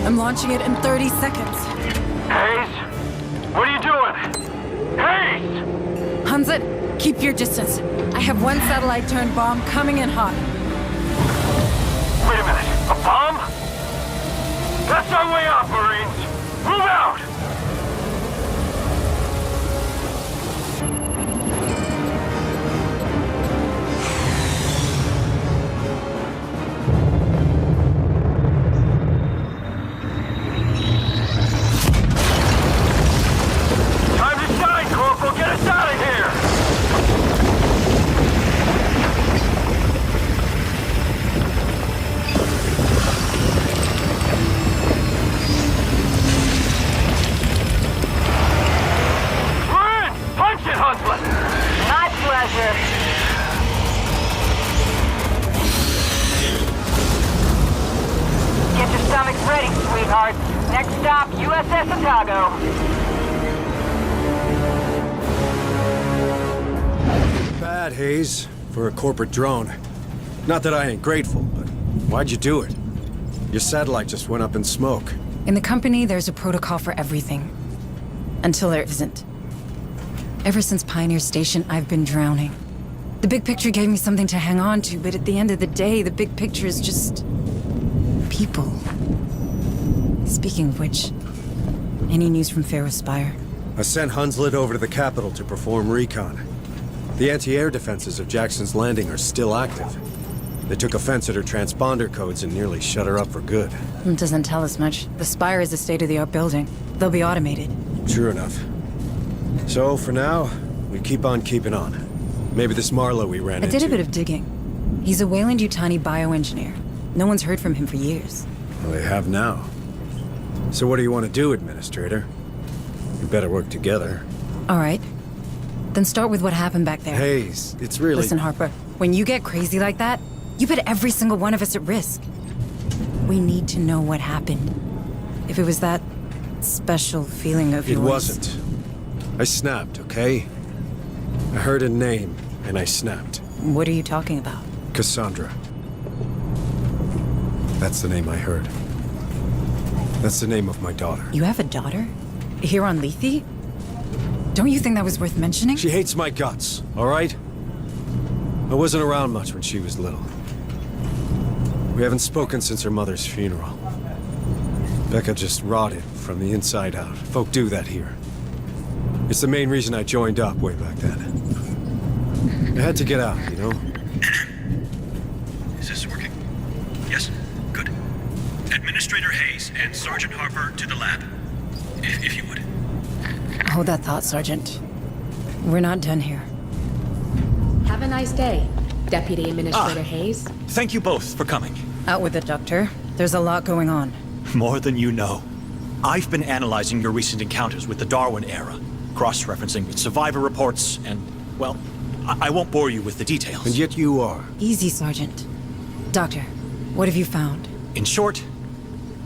I'm launching it in 30 seconds. Hayes, what are you doing? Hayes! Hunslet, keep your distance. I have one satellite-turned bomb coming in hot. Wait a minute, a bomb? That's our way out, Marines! Move out! Time to shine, Corporal! Get us out of here! My pleasure. Get your stomachs ready, sweetheart. Next stop, USS Otago. Bad, Hayes, for a corporate drone. Not that I ain't grateful, but why'd you do it? Your satellite just went up in smoke. In the company, there's a protocol for everything. Until there isn't. Ever since Pioneer Station, I've been drowning. The big picture gave me something to hang on to, but at the end of the day, the big picture is just... people. Speaking of which, Any news from Pharaoh Spire? I sent Hunslet over to the capital to perform recon. The anti-air defenses of Jackson's Landing are still active. They took offense at her transponder codes and nearly shut her up for good. It doesn't tell us much. The Spire is a state-of-the-art building. They'll be automated. True enough. So, for now, we keep on keeping on. Maybe this Marlowe we ran into... I did a bit of digging. He's a Weyland-Yutani bioengineer. No one's heard from him for years. Well, they have now. So what do you want to do, Administrator? We better work together. All right. Then start with what happened back there. Hayes, it's really... Listen, Harper, when you get crazy like that, you put every single one of us at risk. We need to know what happened. If it was that special feeling of yours... It wasn't. I snapped, okay? I heard a name, and I snapped. What are you talking about? Cassandra. That's the name I heard. That's the name of my daughter. You have a daughter? Here on Lethe? Don't you think that was worth mentioning? She hates my guts, all right? I wasn't around much when she was little. We haven't spoken since her mother's funeral. Becca just rotted from the inside out. Folk do that here. It's the main reason I joined up way back then. I had to get out, you know? Is this working? Yes? Good. Administrator Hayes and Sergeant Harper to the lab. If you would. Hold that thought, Sergeant. We're not done here. Have a nice day, Deputy Administrator Hayes. Thank you both for coming. Out with it, Doctor. There's a lot going on. More than you know. I've been analyzing your recent encounters with the Darwin era, cross-referencing with survivor reports, and, well, I won't bore you with the details. And yet you are. Easy, Sergeant. Doctor, what have you found? In short,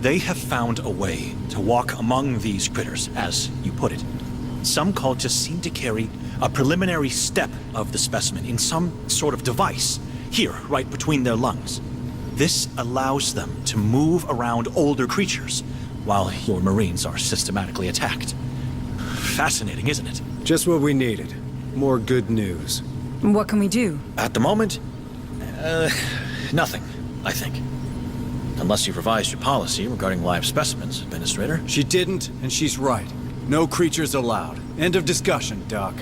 they have found a way to walk among these critters, as you put it. Some cultists seem to carry a preliminary step of the specimen in some sort of device, here, right between their lungs. This allows them to move around older creatures, while your Marines are systematically attacked. Fascinating, isn't it? Just what we needed. More good news. What can we do? At the moment, nothing, I think. Unless you've revised your policy regarding live specimens, Administrator. She didn't, and she's right. No creatures allowed. End of discussion, Doc.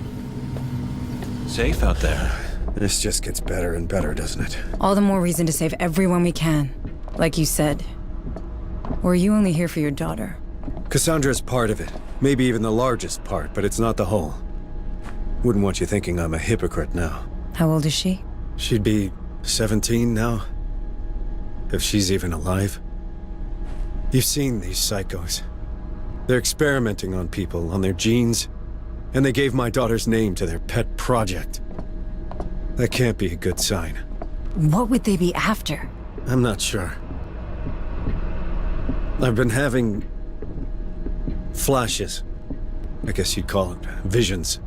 Safe out there. This just gets better and better, doesn't it? All the more reason to save everyone we can. Like you said. Or are you only here for your daughter? Cassandra's part of it. Maybe even the largest part, but it's not the whole. Wouldn't want you thinking I'm a hypocrite now. How old is she? She'd be 17 now. If she's even alive. You've seen these psychos. They're experimenting on people, on their genes, and they gave my daughter's name to their pet project. That can't be a good sign. What would they be after? I'm not sure. I've been having flashes. I guess you'd call it visions.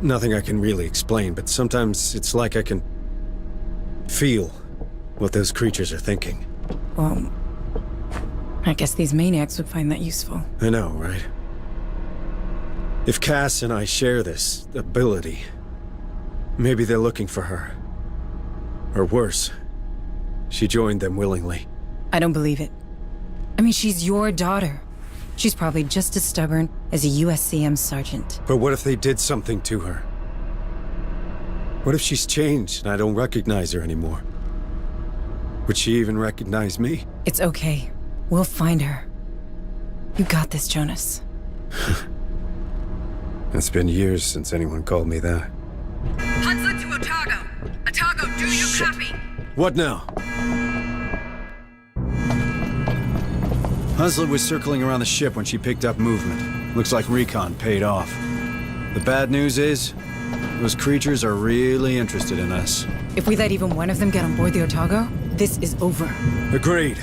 Nothing I can really explain, but sometimes it's like I can feel what those creatures are thinking. Well, I guess these maniacs would find that useful. I know, right? If Cass and I share this ability, maybe they're looking for her. Or worse, she joined them willingly. I don't believe it. I mean, she's your daughter. She's probably just as stubborn as a USCM sergeant. But what if they did something to her? What if she's changed and I don't recognize her anymore? Would she even recognize me? It's okay. We'll find her. You got this, Jonas. It's been years since anyone called me that. Hunslet to Otago. Otago, do you copy? What now? Hunslet was circling around the ship when she picked up movement. Looks like recon paid off. The bad news is, those creatures are really interested in us. If we let even one of them get on board the Otago, this is over. Agreed.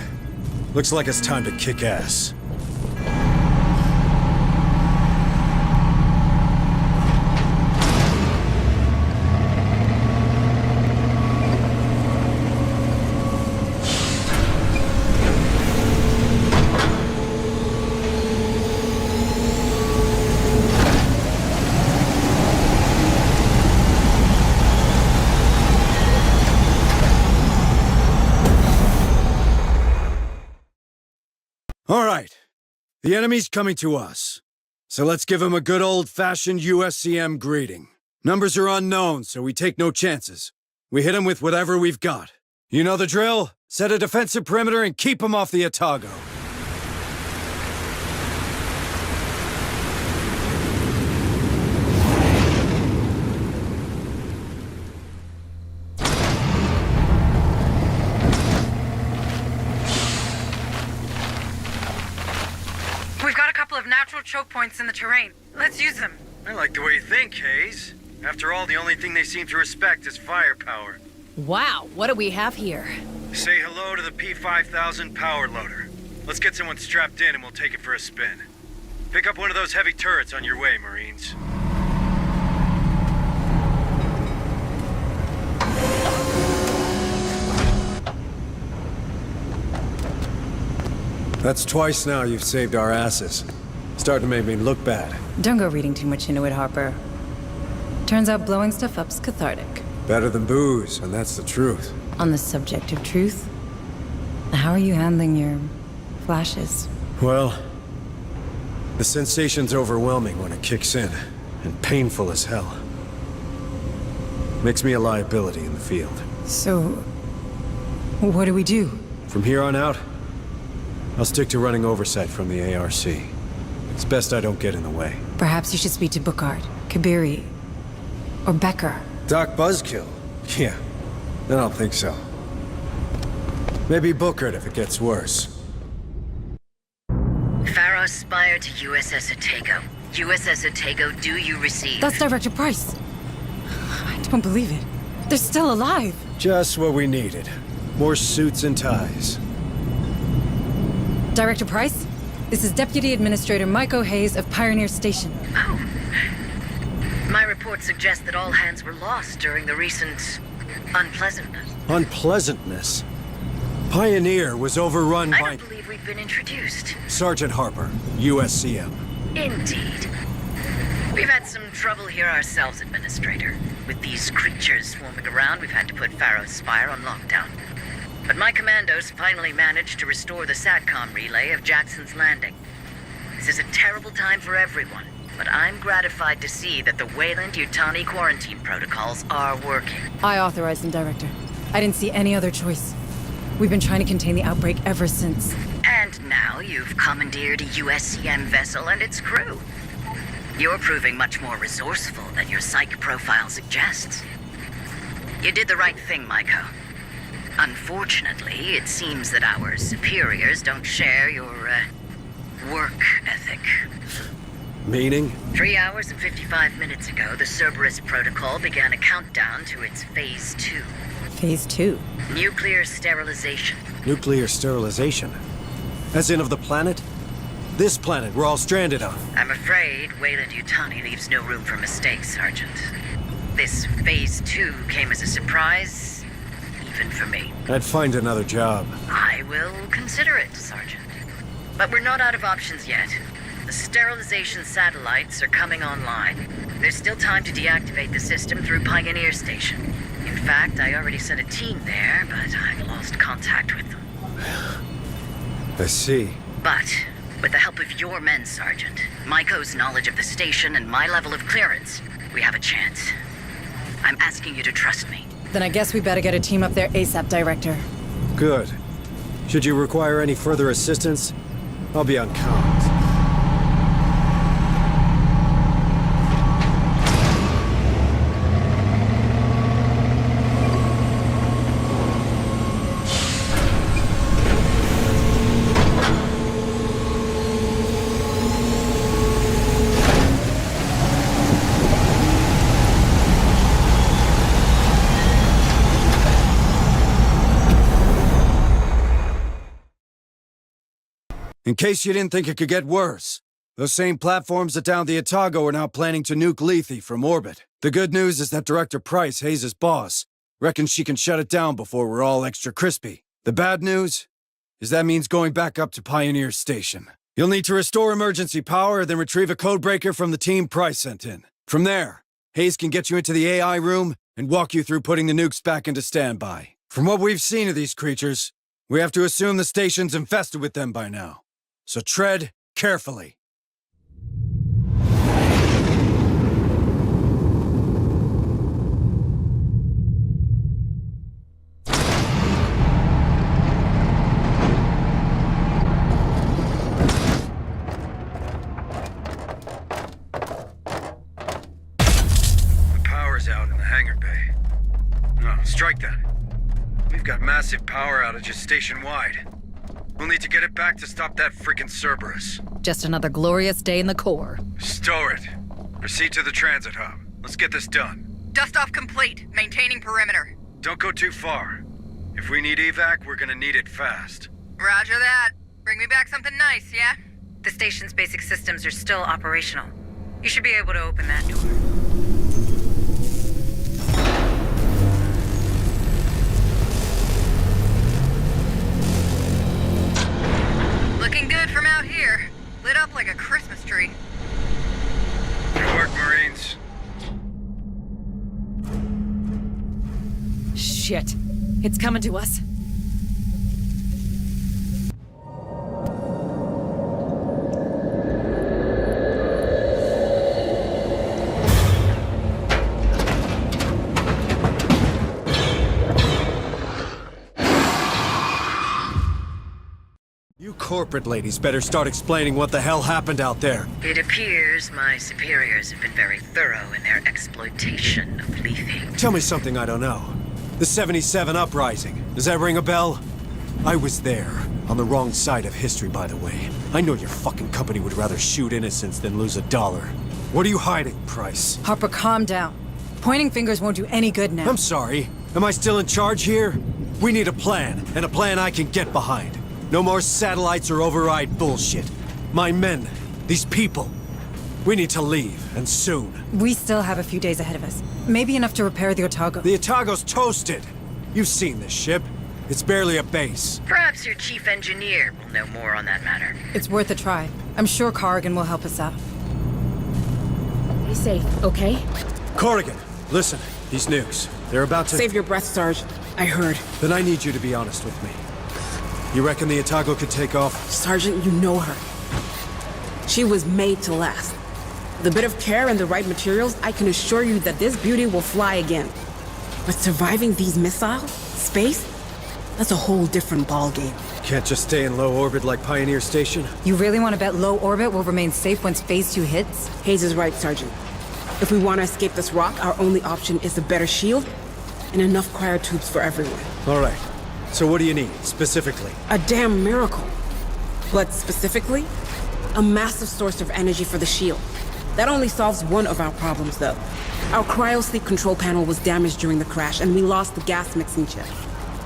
Looks like it's time to kick ass. All right. The enemy's coming to us. So let's give him a good old-fashioned USCM greeting. Numbers are unknown, so we take no chances. We hit him with whatever we've got. You know the drill? Set a defensive perimeter and keep him off the Otago. We've got a couple of natural choke points in the terrain. Let's use them. I like the way you think, Hayes. After all, the only thing they seem to respect is firepower. Wow, what do we have here? Say hello to the P5000 power loader. Let's get someone strapped in and we'll take it for a spin. Pick up one of those heavy turrets on your way, Marines. That's twice now you've saved our asses. Starting to make me look bad. Don't go reading too much into it, Harper. Turns out blowing stuff up's cathartic. Better than booze, and that's the truth. On the subject of truth, how are you handling your flashes? Well, the sensation's overwhelming when it kicks in, and painful as hell. Makes me a liability in the field. So, what do we do? From here on out, I'll stick to running oversight from the ARC. It's best I don't get in the way. Perhaps you should speak to Bookard, Kabiri, or Becker. Doc Buzzkill? Yeah, I don't think so. Maybe Bookard if it gets worse. Pharaoh Spire to USS Otago. USS Otago, do you receive? That's Director Price. I don't believe it. They're still alive. Just what we needed. More suits and ties. Director Price, this is Deputy Administrator Myko Hayes of Pioneer Station. Oh. My report suggests that all hands were lost during the recent unpleasantness. Unpleasantness? Pioneer was overrun by... I don't believe we've been introduced. Sergeant Harper, USCM. Indeed. We've had some trouble here ourselves, Administrator. With these creatures swarming around, we've had to put Pharaoh's Spire on lockdown. But my commandos finally managed to restore the SATCOM relay of Jackson's Landing. This is a terrible time for everyone, but I'm gratified to see that the Wayland-Yutani quarantine protocols are working. I authorized them, Director. I didn't see any other choice. We've been trying to contain the outbreak ever since. And now you've commandeered a USCM vessel and its crew. You're proving much more resourceful than your psych profile suggests. You did the right thing, Myko. Unfortunately, it seems that our superiors don't share your, work ethic. Meaning? 3 hours and 55 minutes ago, the Cerberus Protocol began a countdown to its Phase 2. Phase 2? Nuclear sterilization. Nuclear sterilization? As in of the planet? This planet we're all stranded on. I'm afraid Wayland-Yutani leaves no room for mistakes, Sergeant. This Phase 2 came as a surprise, even for me. I'd find another job. I will consider it, Sergeant. But we're not out of options yet. The sterilization satellites are coming online. There's still time to deactivate the system through Pioneer Station. In fact, I already sent a team there, but I've lost contact with them. I see. But with the help of your men, Sergeant, Myko's knowledge of the station and my level of clearance, we have a chance. I'm asking you to trust me. Then I guess we better get a team up there ASAP, Director. Good. Should you require any further assistance, I'll be on comms. In case you didn't think it could get worse, those same platforms that downed the Otago are now planning to nuke Lethe from orbit. The good news is that Director Price, Hayes' boss, reckons she can shut it down before we're all extra crispy. The bad news is that means going back up to Pioneer Station. You'll need to restore emergency power, then retrieve a codebreaker from the team Price sent in. From there, Hayes can get you into the AI room and walk you through putting the nukes back into standby. From what we've seen of these creatures, we have to assume the station's infested with them by now. So tread carefully. The power's out in the hangar bay. No, strike that. We've got massive power outages station-wide. We'll need to get it back to stop that frickin' Cerberus. Just another glorious day in the Corps. Stow it. Proceed to the transit hub. Let's get this done. Dust-off complete. Maintaining perimeter. Don't go too far. If we need evac, we're gonna need it fast. Roger that. Bring me back something nice, yeah? The station's basic systems are still operational. You should be able to open that door. Looking good from out here. Lit up like a Christmas tree. Good work, Marines. Shit. It's coming to us. You corporate ladies better start explaining what the hell happened out there. It appears my superiors have been very thorough in their exploitation of Lethe. Tell me something I don't know. The 77 uprising. Does that ring a bell? I was there. On the wrong side of history, by the way. I know your fucking company would rather shoot innocents than lose $1. What are you hiding, Price? Harper, calm down. Pointing fingers won't do any good now. I'm sorry. Am I still in charge here? We need a plan, and a plan I can get behind. No more satellites or override bullshit. My men, these people, we need to leave, and soon. We still have a few days ahead of us. Maybe enough to repair the Otago. The Otago's toasted. You've seen this ship. It's barely a base. Perhaps your chief engineer will know more on that matter. It's worth a try. I'm sure Corrigan will help us out. Be safe, okay? Corrigan, listen. These nukes, they're about to... Save your breath, Sarge. I heard. Then I need you to be honest with me. You reckon the Otago could take off? Sergeant, you know her. She was made to last. With a bit of care and the right materials, I can assure you that this beauty will fly again. But surviving these missiles? Space? That's a whole different ballgame. Can't just stay in low orbit like Pioneer Station? You really want to bet low orbit will remain safe once Phase 2 hits? Hayes is right, Sergeant. If we want to escape this rock, our only option is a better shield and enough cryotubes for everyone. All right. So what do you need, specifically? A damn miracle. But specifically, a massive source of energy for the shield. That only solves one of our problems, though. Our cryosleep control panel was damaged during the crash, and we lost the gas mixing chip.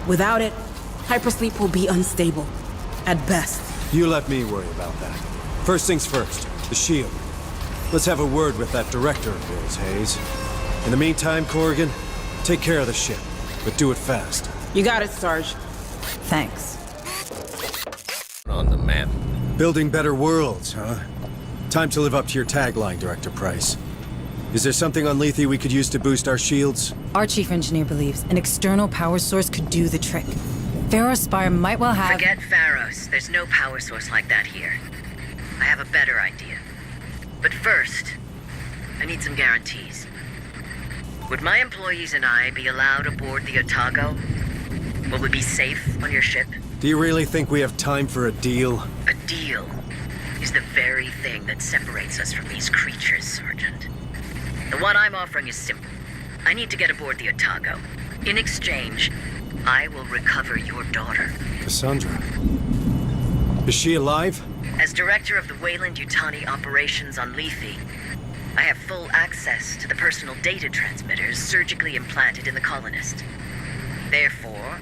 Without it, hypersleep will be unstable. At best. You let me worry about that. First things first, the shield. Let's have a word with that director of yours, Hayes. In the meantime, Corrigan, take care of the ship, but do it fast. You got it, Sarge. Thanks. On the map. Building better worlds, huh? Time to live up to your tagline, Director Price. Is there something on Lethe we could use to boost our shields? Our chief engineer believes an external power source could do the trick. Pharaoh Spire might well have... Forget Pharos. There's no power source like that here. I have a better idea. But first, I need some guarantees. Would my employees and I be allowed aboard the Otago? Will we be safe on your ship? Do you really think we have time for a deal? A deal is the very thing that separates us from these creatures, Sergeant. The one I'm offering is simple. I need to get aboard the Otago. In exchange, I will recover your daughter. Cassandra? Is she alive? As director of the Weyland-Yutani operations on Lethe, I have full access to the personal data transmitters surgically implanted in the colonist. Therefore,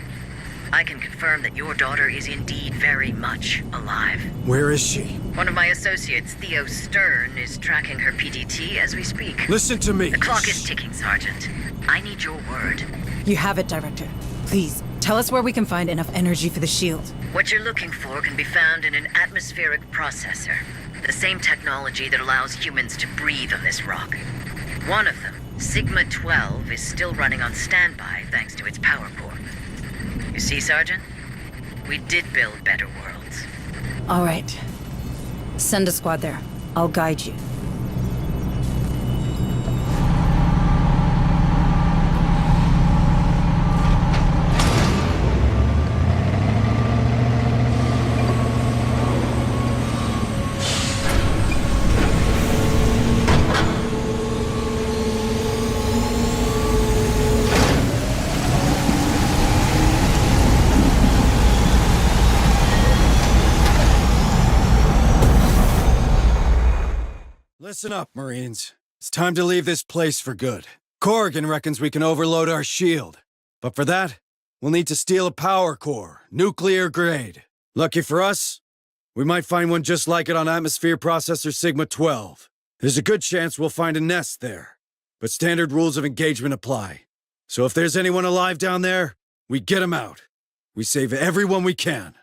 I can confirm that your daughter is indeed very much alive. Where is she? One of my associates, Theo Stern, is tracking her PDT as we speak. Listen to me. The clock is ticking, Sergeant. I need your word. You have it, Director. Please, tell us where we can find enough energy for the shield. What you're looking for can be found in an atmospheric processor. The same technology that allows humans to breathe on this rock. One of them, Sigma-12, is still running on standby thanks to its power core. You see, Sergeant? We did build better worlds. All right. Send a squad there. I'll guide you. Listen up, Marines. It's time to leave this place for good. Corrigan reckons we can overload our shield. But for that, we'll need to steal a power core, nuclear grade. Lucky for us, we might find one just like it on Atmosphere Processor Sigma-12. There's a good chance we'll find a nest there. But standard rules of engagement apply. So if there's anyone alive down there, we get them out. We save everyone we can.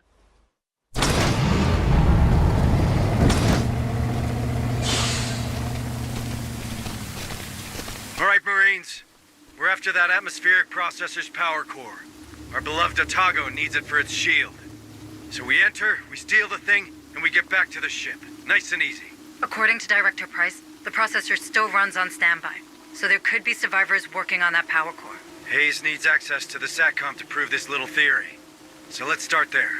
All right, Marines. We're after that atmospheric processor's power core. Our beloved Otago needs it for its shield. So we enter, we steal the thing, and we get back to the ship. Nice and easy. According to Director Price, the processor still runs on standby, so there could be survivors working on that power core. Hayes needs access to the SATCOM to prove this little theory. So let's start there.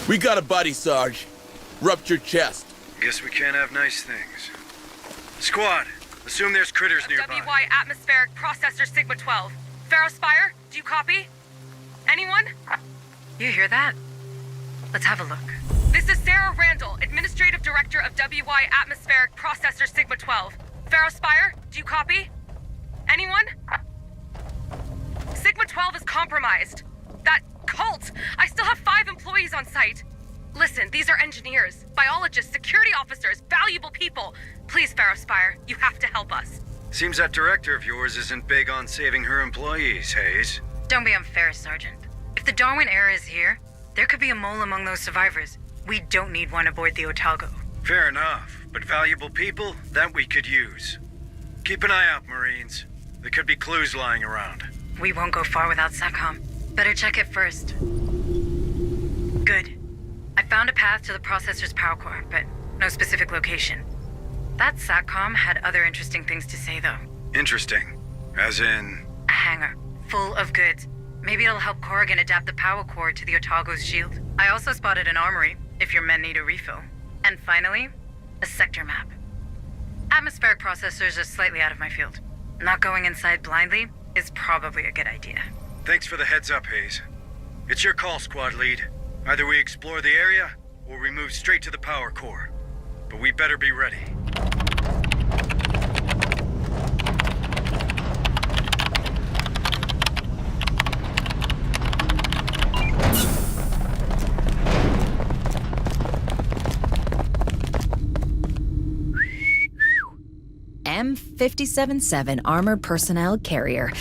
We got a body, Sarge. Ruptured chest. Guess we can't have nice things. Squad, assume there's critters nearby. WY atmospheric processor Sigma-12. Spire, do you copy? Anyone? You hear that? Let's have a look. This is Sarah Randall, Administrative Director of WY atmospheric processor Sigma-12. Spire, do you copy? Anyone? Sigma-12 is compromised. That cult! I still have 5 employees on site. Listen, these are engineers, biologists, security officers, valuable people. Please, Spire, you have to help us. Seems that director of yours isn't big on saving her employees, Hayes. Don't be unfair, Sergeant. If the Darwin era is here, there could be a mole among those survivors. We don't need one aboard the Otago. Fair enough, but valuable people, that we could use. Keep an eye out, Marines. There could be clues lying around. We won't go far without SATCOM. Better check it first. Good. I found a path to the processor's power core, but no specific location. That SATCOM had other interesting things to say, though. Interesting. As in? A hangar, full of goods. Maybe it'll help Corrigan adapt the power core to the Otago's shield. I also spotted an armory, if your men need a refill. And finally, a sector map. Atmospheric processors are slightly out of my field. Not going inside blindly is probably a good idea. Thanks for the heads up, Hayes. It's your call, squad lead. Either we explore the area, or we move straight to the power core. But we better be ready. M57-7 Armored Personnel Carrier.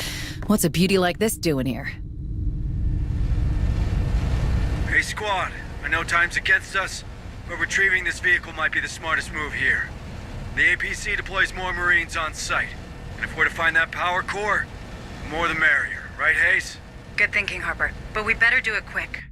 What's a beauty like this doing here? Hey, squad. I know time's against us, but retrieving this vehicle might be the smartest move here. The APC deploys more Marines on site, and if we're to find that power core, the more the merrier. Right, Hayes? Good thinking, Harper. But we better do it quick.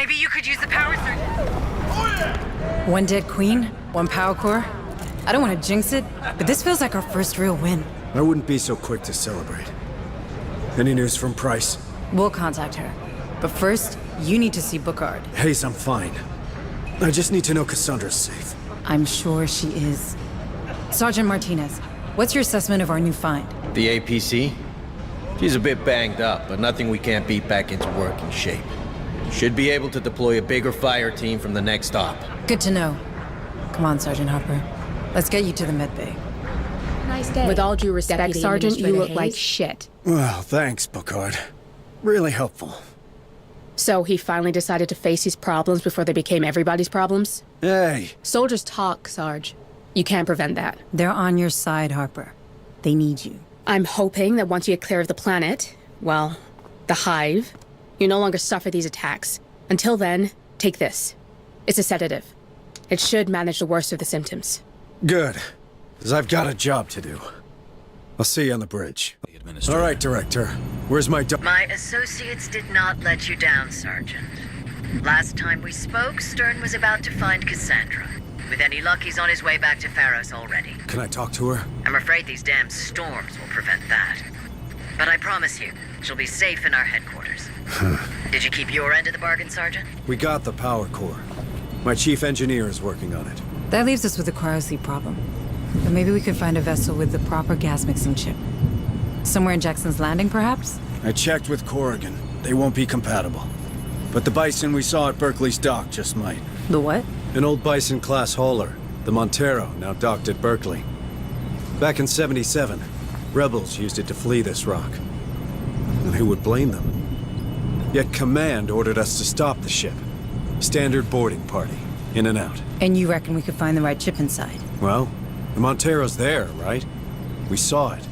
Maybe you could use the power surge. One dead queen, one power core. I don't want to jinx it, but this feels like our first real win. I wouldn't be so quick to celebrate. Any news from Price? We'll contact her. But first, you need to see Bookard. Hayes, I'm fine. I just need to know Cassandra's safe. I'm sure she is. Sergeant Martinez, what's your assessment of our new find? The APC? She's a bit banged up, but nothing we can't beat back into working shape. Should be able to deploy a bigger fire team from the next stop. Good to know. Come on, Sergeant Harper. Let's get you to the medbay. Nice day. With all due respect, Deputy Sergeant, you look Hayes. like shit. Well, thanks, Bookard. Really helpful. So he finally decided to face his problems before they became everybody's problems? Hey. Soldiers talk, Sarge. You can't prevent that. They're on your side, Harper. They need you. I'm hoping that once you get clear of the planet, well, the hive, you no longer suffer these attacks. Until then, take this. It's a sedative. It should manage the worst of the symptoms. Good. Because I've got a job to do. I'll see you on the bridge. All right, Director. Where's my My associates did not let you down, Sergeant. Last time we spoke, Stern was about to find Cassandra. With any luck, he's on his way back to Pharos already. Can I talk to her? I'm afraid these damn storms will prevent that. But I promise you, she'll be safe in our headquarters. Did you keep your end of the bargain, Sergeant? We got the power core. My chief engineer is working on it. That leaves us with the cryosleep problem. But maybe we could find a vessel with the proper gas mixing chip. Somewhere in Jackson's Landing, perhaps? I checked with Corrigan. They won't be compatible. But the Bison we saw at Berkeley's dock just might. The what? An old Bison-class hauler. The Montero, now docked at Berkeley. Back in '77, rebels used it to flee this rock. And who would blame them? Yet Command ordered us to stop the ship. Standard boarding party. In and out. And you reckon we could find the right chip inside? Well, the Montero's there, right? We saw it.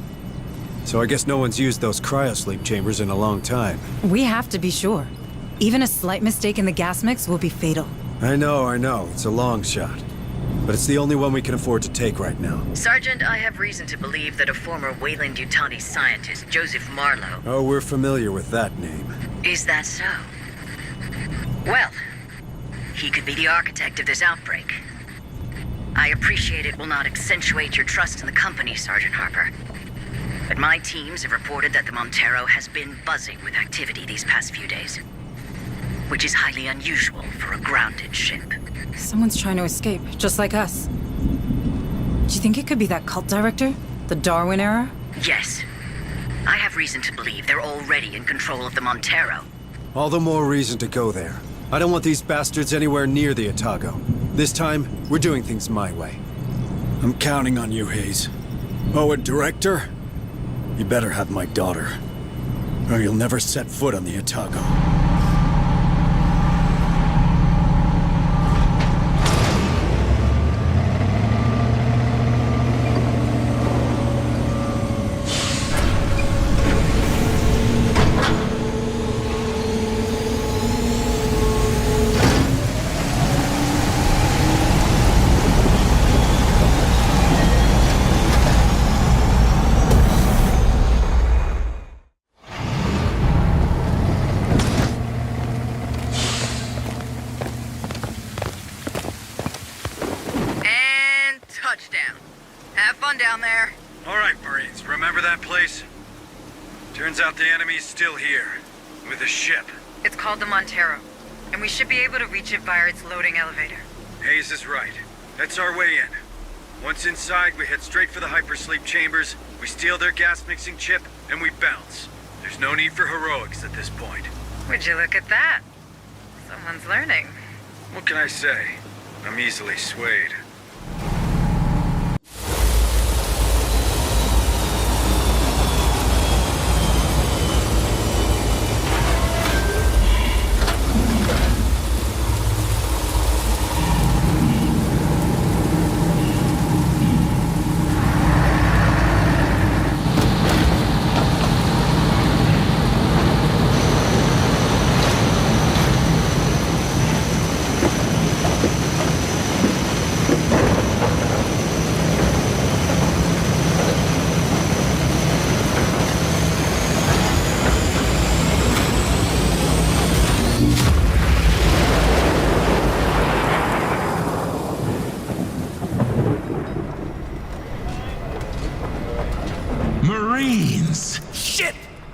So I guess no one's used those cryosleep chambers in a long time. We have to be sure. Even a slight mistake in the gas mix will be fatal. I know. It's a long shot. But it's the only one we can afford to take right now. Sergeant, I have reason to believe that a former Weyland-Yutani scientist, Joseph Marlowe... Oh, we're familiar with that name. Is that so? Well, he could be the architect of this outbreak. I appreciate it will not accentuate your trust in the company, Sergeant Harper. But my teams have reported that the Montero has been buzzing with activity these past few days. Which is highly unusual for a grounded ship. Someone's trying to escape, just like us. Do you think it could be that cult director? The Darwin era? Yes. I have reason to believe they're already in control of the Montero. All the more reason to go there. I don't want these bastards anywhere near the Otago. This time, we're doing things my way. I'm counting on you, Hayes. Oh, and Director? You better have my daughter, or you'll never set foot on the Otago. Turns out the enemy's still here, with a ship. It's called the Montero, and we should be able to reach it via its loading elevator. Hayes is right. That's our way in. Once inside, we head straight for the hypersleep chambers, we steal their gas-mixing chip, and we bounce. There's no need for heroics at this point. Would you look at that? Someone's learning. What can I say? I'm easily swayed.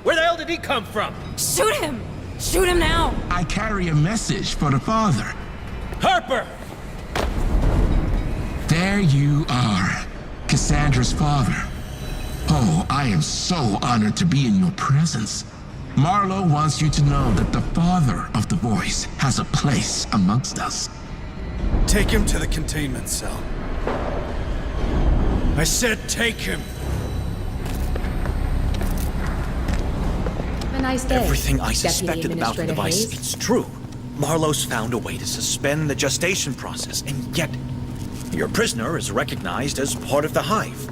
Where the hell did he come from? Shoot him! Shoot him now! I carry a message for the father. Harper! There you are, Cassandra's father. Oh, I am so honored to be in your presence. Marlowe wants you to know that the father of the voice has a place amongst us. Take him to the containment cell. I said take him! Have a nice day. Everything I Deputy suspected about the Administrator device, Hayes. it's true. Marlowe's found a way to suspend the gestation process, and yet your prisoner is recognized as part of the hive.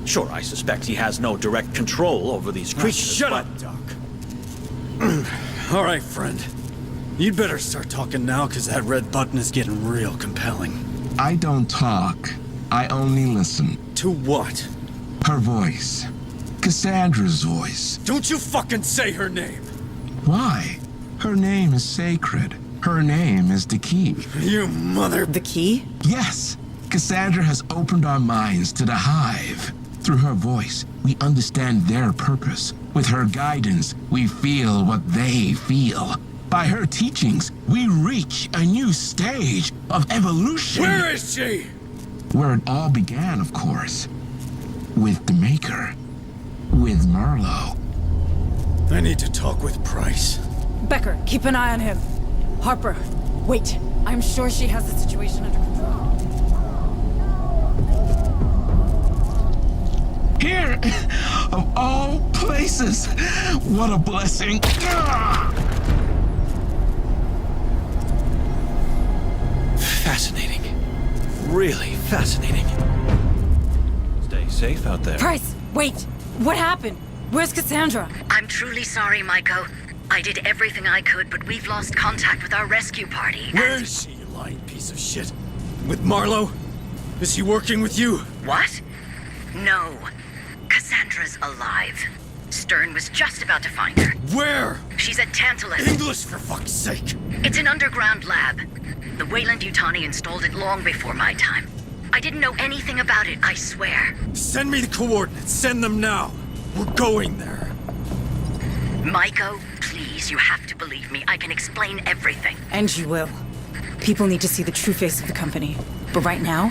Sure, I suspect he has no direct control over these creatures. Shut up, Doc. All right, friend. You'd better start talking now, because that red button is getting real compelling. I don't talk. I only listen. To what? Her voice. Cassandra's voice. Don't you fucking say her name! Why? Her name is sacred. Her name is the key. You mother... The key? Yes. Cassandra has opened our minds to the hive. Through her voice, we understand their purpose. With her guidance, we feel what they feel. By her teachings, we reach a new stage of evolution. Where is she? Where it all began, of course. With the Maker. With Marlowe. I need to talk with Price. Becker, keep an eye on him. Harper, wait. I'm sure she has the situation under control. Here, of all places, what a blessing. Fascinating. Really fascinating. Stay safe out there. Price, wait. What happened? Where's Cassandra? I'm truly sorry, Maiko. I did everything I could, but we've lost contact with our rescue party. Where is she, you lying piece of shit? With Marlowe? Is he working with you? What? No. Cassandra's alive. Stern was just about to find her. Where? She's at Tantalus. English, for fuck's sake! It's an underground lab. The Weyland-Yutani installed it long before my time. I didn't know anything about it, I swear. Send me the coordinates. Send them now. We're going there. Maiko, please, you have to believe me. I can explain everything. And you will. People need to see the true face of the company. But right now,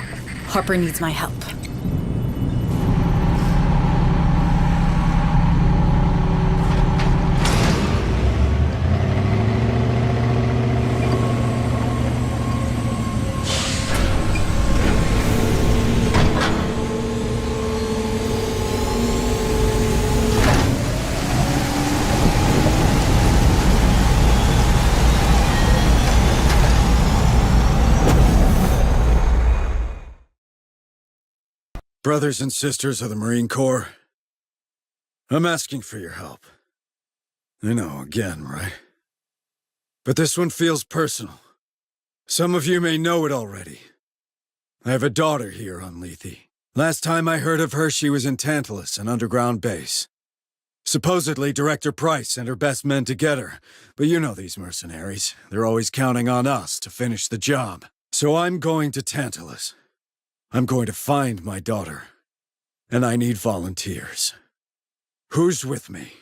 Harper needs my help. Brothers and sisters of the Marine Corps, I'm asking for your help. I know, again, right? But this one feels personal. Some of you may know it already. I have a daughter here on Lethe. Last time I heard of her, she was in Tantalus, an underground base. Supposedly, Director Price sent her best men to get her, but you know these mercenaries. They're always counting on us to finish the job. So I'm going to Tantalus. I'm going to find my daughter, and I need volunteers. Who's with me?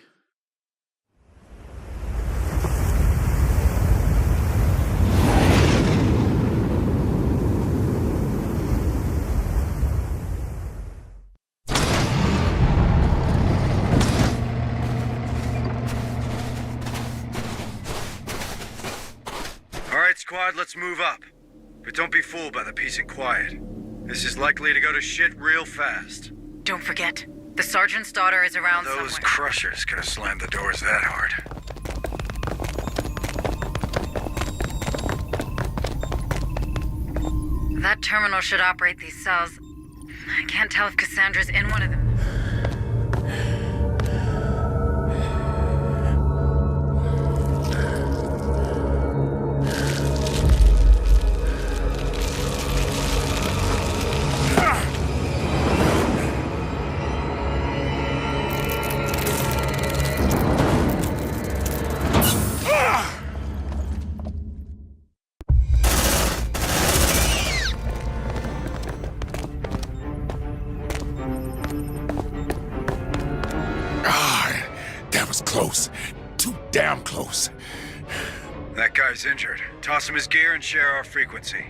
All right, squad, let's move up. But don't be fooled by the peace and quiet. This is likely to go to shit real fast. Don't forget, the sergeant's daughter is around Those somewhere. crushers could have slammed the doors that hard. That terminal should operate these cells. I can't tell if Cassandra's in one of them. That was close. Too damn close. That guy's injured. Toss him his gear and share our frequency.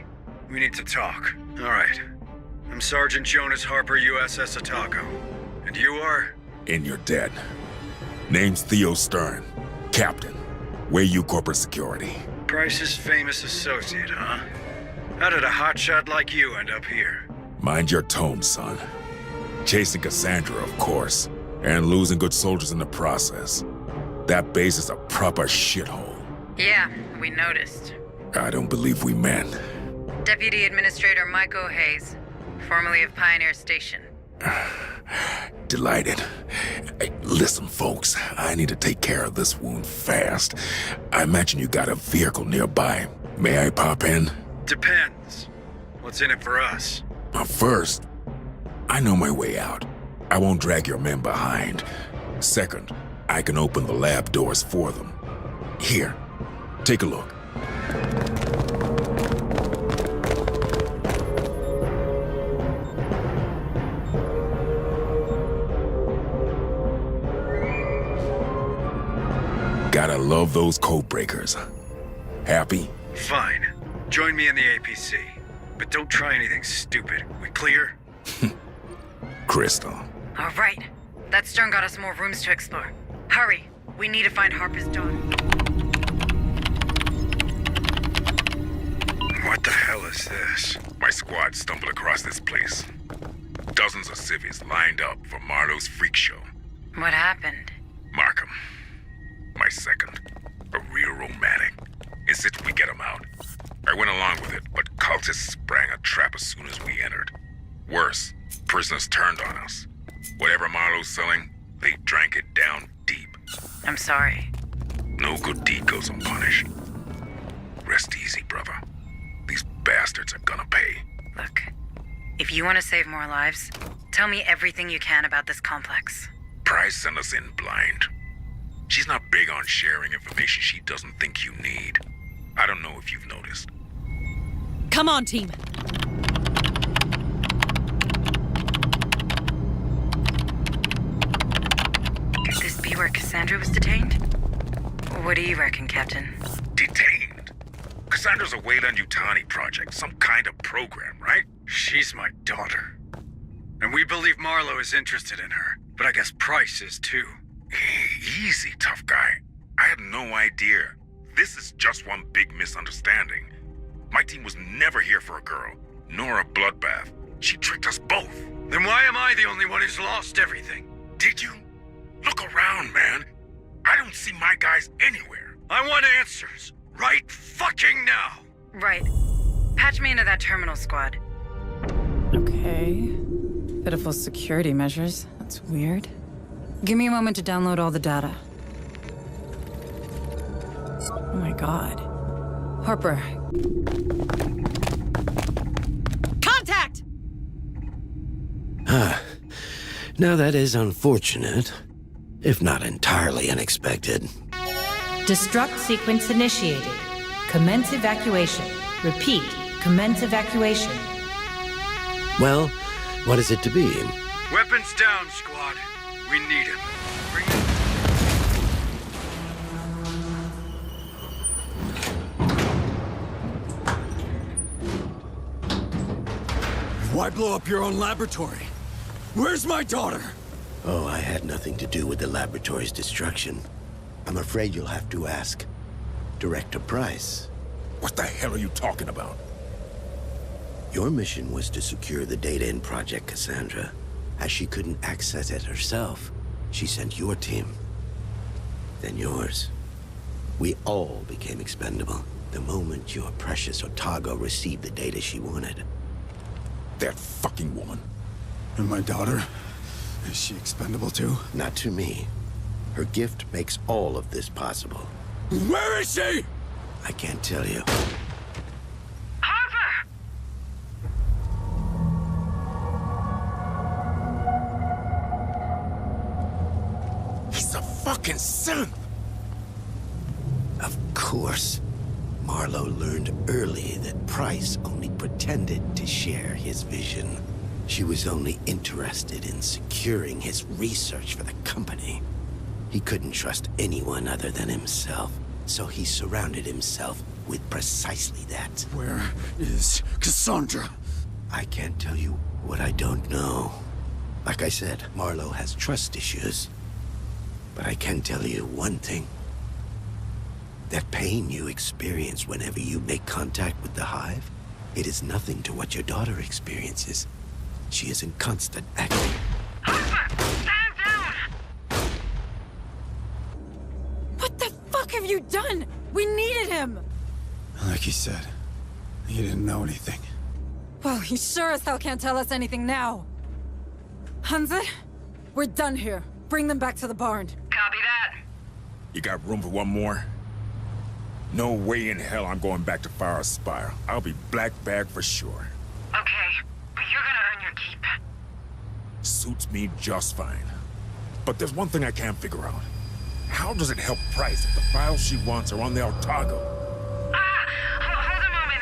We need to talk. All right. I'm Sergeant Jonas Harper, USS Otago. And you are? And you're dead. Name's Theo Stern. Captain. Wayu Corporate Security. Price's famous associate, huh? How did a hotshot like you end up here? Mind your tone, son. Chasing Cassandra, of course. And losing good soldiers in the process. That base is a proper shithole. Yeah, we noticed. I don't believe we meant. Deputy Administrator Michael Hayes, formerly of Pioneer Station. Delighted. Hey, listen, folks, I need to take care of this wound fast. I imagine you got a vehicle nearby. May I pop in? Depends. What's in it for us? First, I know my way out. I won't drag your men behind. Second, I can open the lab doors for them. Here, take a look. Gotta love those code breakers. Happy? Fine. Join me in the APC. But don't try anything stupid. We clear? Crystal. All right. That Stern got us more rooms to explore. Hurry. We need to find Harper's daughter. What the hell is this? My squad stumbled across this place. Dozens of civvies lined up for Marlowe's freak show. What happened? Markham. My second. A real romantic. Insisted we get him out. I went along with it, but cultists sprang a trap as soon as we entered. Worse, prisoners turned on us. Whatever Marlowe's selling, they drank it down deep. I'm sorry. No good deed goes unpunished. Rest easy, brother. These bastards are gonna pay. Look, if you want to save more lives, tell me everything you can about this complex. Price sent us in blind. She's not big on sharing information she doesn't think you need. I don't know if you've noticed. Come on, team. Could this be where Cassandra was detained? What do you reckon, Captain? Detained? Cassandra's a Weyland-Yutani project, some kind of program, right? She's my daughter. And we believe Marlowe is interested in her. But I guess Price is too. Easy, tough guy. I had no idea. This is just one big misunderstanding. My team was never here for a girl, nor a bloodbath. She tricked us both. Then why am I the only one who's lost everything? Did you? Look around, man. I don't see my guys anywhere. I want answers. Right fucking now. Right. Patch me into that terminal squad. Okay. Pitiful security measures. That's weird. Give me a moment to download all the data. Oh my god. Harper. Contact! Now that is unfortunate, if not entirely unexpected. Destruct sequence initiated. Commence evacuation. Repeat, commence evacuation. Well, what is it to be? Weapons down, squad. We need him. Bring him. Why blow up your own laboratory? Where's my daughter? Oh, I had nothing to do with the laboratory's destruction. I'm afraid you'll have to ask Director Price. What the hell are you talking about? Your mission was to secure the data in Project Cassandra. As she couldn't access it herself, she sent your team. Then yours. We all became expendable the moment your precious Otago received the data she wanted. That fucking woman. And my daughter? Is she expendable too? Not to me. Her gift makes all of this possible. Where is she? I can't tell you. Harper! He's a fucking synth! Of course. Marlowe learned early that Price only pretended to share his vision. She was only interested in securing his research for the company. He couldn't trust anyone other than himself, so he surrounded himself with precisely that. Where is Cassandra? I can't tell you what I don't know. Like I said, Marlowe has trust issues. But I can tell you one thing. That pain you experience whenever you make contact with the Hive, it is nothing to what your daughter experiences. She is in constant agony. What the fuck have you done? We needed him! Like he said, he didn't know anything. Well, he sure as hell can't tell us anything now. Hansa, we're done here. Bring them back to the barn. Copy that. You got room for one more? No way in hell I'm going back to Fire Spire. I'll be black bag for sure. Okay, but you're gonna earn your keep. Suits me just fine. But there's one thing I can't figure out. How does it help Price if the files she wants are on the Otago? Hold a moment.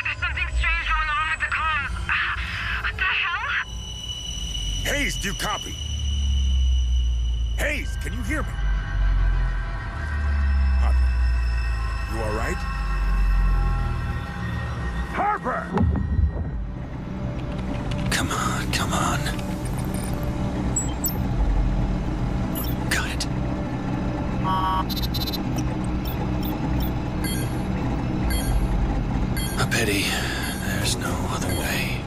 There's something strange going on with the comms. What the hell? Hayes, do you copy? Hayes, can you hear me? Harper, you all right? Harper! Come on, come on. Got it. A pity. There's no other way.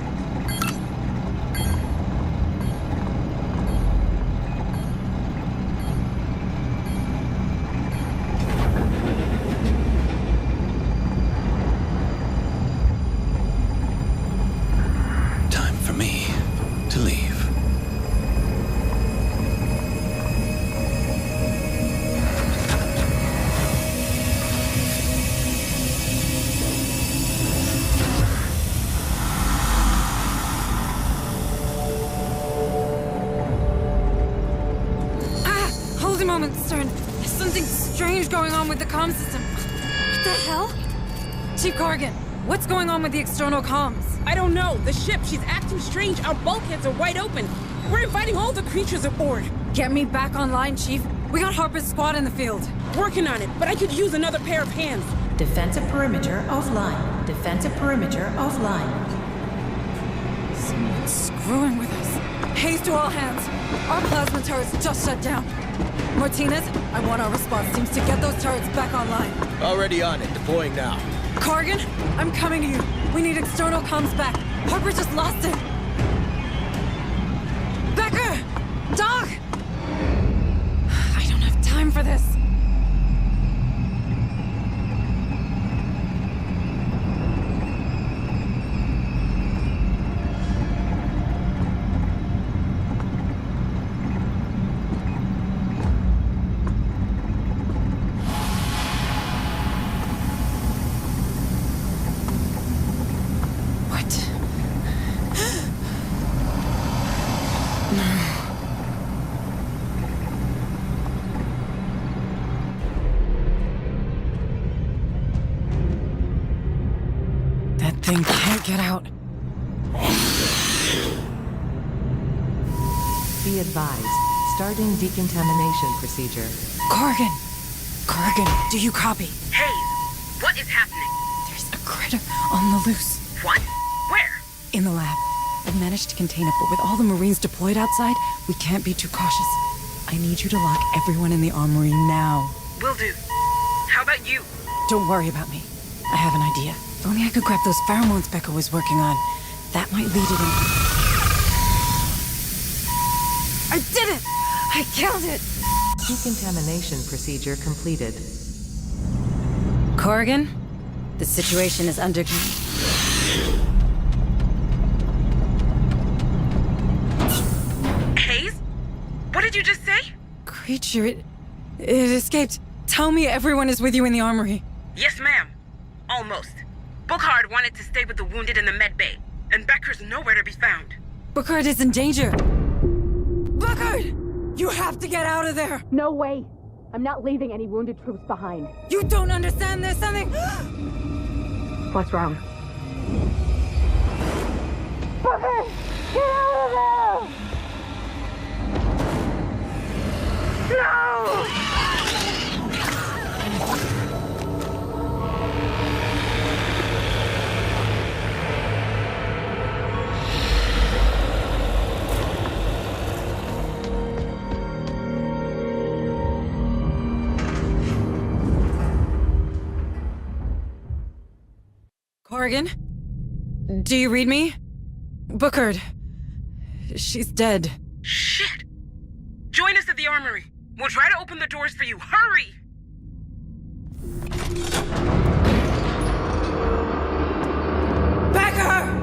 Time for me to leave. Hold a moment, Stern. There's something strange going on with the comm system. What the hell? Chief Corrigan, what's going on with the external comms? I don't know. The ship, she's acting strange. Our bulkheads are wide open. We're inviting all the creatures aboard. Get me back online, Chief. We got Harper's squad in the field. Working on it, but I could use another pair of hands. Defensive perimeter offline. Defensive perimeter offline. Someone's screwing with us. Haste to all hands. Our plasma turrets just shut down. Martinez, I want our response teams to get those turrets back online. Already on it. Deploying now. Corrigan, I'm coming to you. We need external comms back. Harper just lost it. Becker! Doc! I don't have time for this. Thing can't get out. Be advised. Starting decontamination procedure. Corrigan! Corrigan, do you copy? Hayes, what is happening? There's a critter on the loose. What? Where? In the lab. I've managed to contain it, but with all the Marines deployed outside, we can't be too cautious. I need you to lock everyone in the armory now. Will do. How about you? Don't worry about me. I have an idea. If only I could grab those pheromones Becca was working on. That might lead it in. I did it! I killed it! Decontamination procedure completed. Corrigan, the situation is under... Hayes? What did you just say? Creature, it escaped. Tell me everyone is with you in the armory. Yes, ma'am. Almost. Bookhart wanted to stay with the wounded in the med bay, and Becker's nowhere to be found. Bookhart is in danger. Bookhart! You have to get out of there! No way! I'm not leaving any wounded troops behind. You don't understand, there's something... What's wrong? Bookhart! Get out of there! Corrigan? Do you read me? Bookard. She's dead. Shit! Join us at the armory. We'll try to open the doors for you. Hurry! Becker!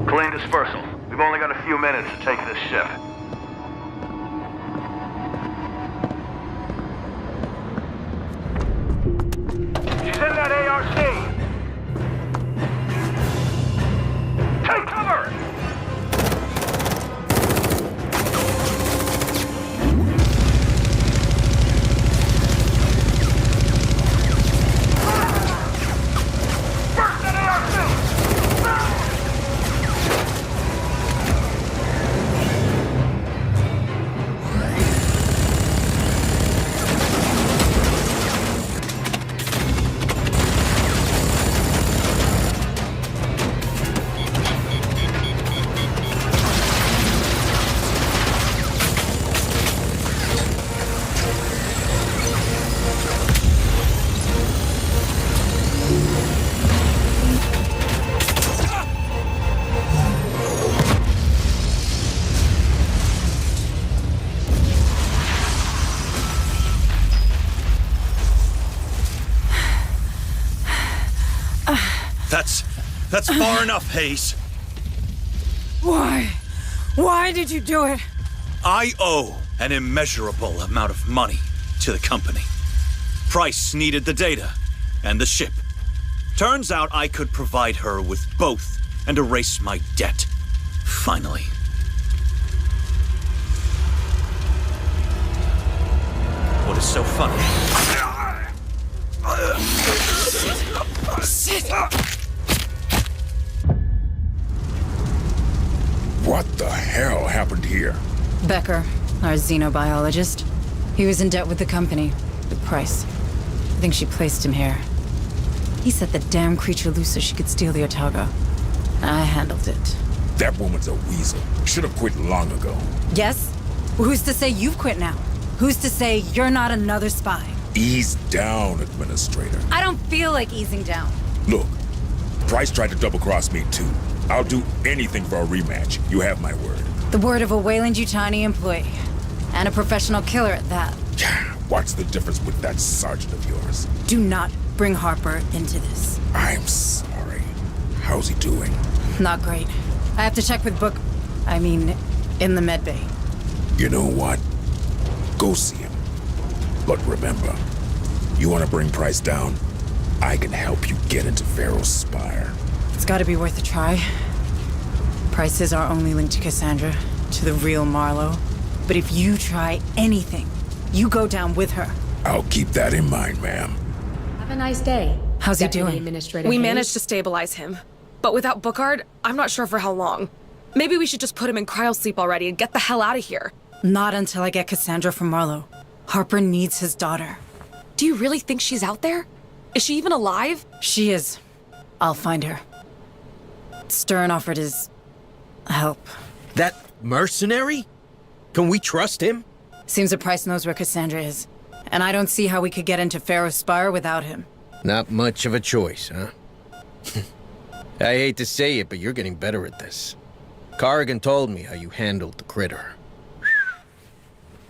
Clean dispersal. We've only got a few minutes to take this ship. She's in that ARC! Take cover! Burst that ARC! That's far enough, Hayes. Why? Why did you do it? I owe an immeasurable amount of money to the company. Price needed the data and the ship. Turns out I could provide her with both and erase my debt. Finally. What is so funny? Shit! What the hell happened here? Becker, our xenobiologist. He was in debt with the company, with Price. I think she placed him here. He set the damn creature loose so she could steal the Otago. I handled it. That woman's a weasel. Should have quit long ago. Yes? Who's to say you've quit now? Who's to say you're not another spy? Ease down, Administrator. I don't feel like easing down. Look, Price tried to double-cross me too. I'll do anything for a rematch. You have my word. The word of a Weyland-Yutani employee. And a professional killer at that. What's the difference with that sergeant of yours? Do not bring Harper into this. I'm sorry. How's he doing? Not great. I have to check with in the medbay. You know what? Go see him. But remember, you want to bring Price down? I can help you get into Pharaoh's Spire. It's gotta be worth a try. Price is our only link to Cassandra, to the real Marlowe. But if you try anything, you go down with her. I'll keep that in mind, ma'am. Have a nice day. How's he doing? We managed to stabilize him. But without Bookard, I'm not sure for how long. Maybe we should just put him in cryosleep already and get the hell out of here. Not until I get Cassandra from Marlowe. Harper needs his daughter. Do you really think she's out there? Is she even alive? She is. I'll find her. Stern offered his help. That mercenary? Can we trust him? Seems that Price knows where Cassandra is. And I don't see how we could get into Pharaoh's Spire without him. Not much of a choice, huh? I hate to say it, but you're getting better at this. Corrigan told me how you handled the critter.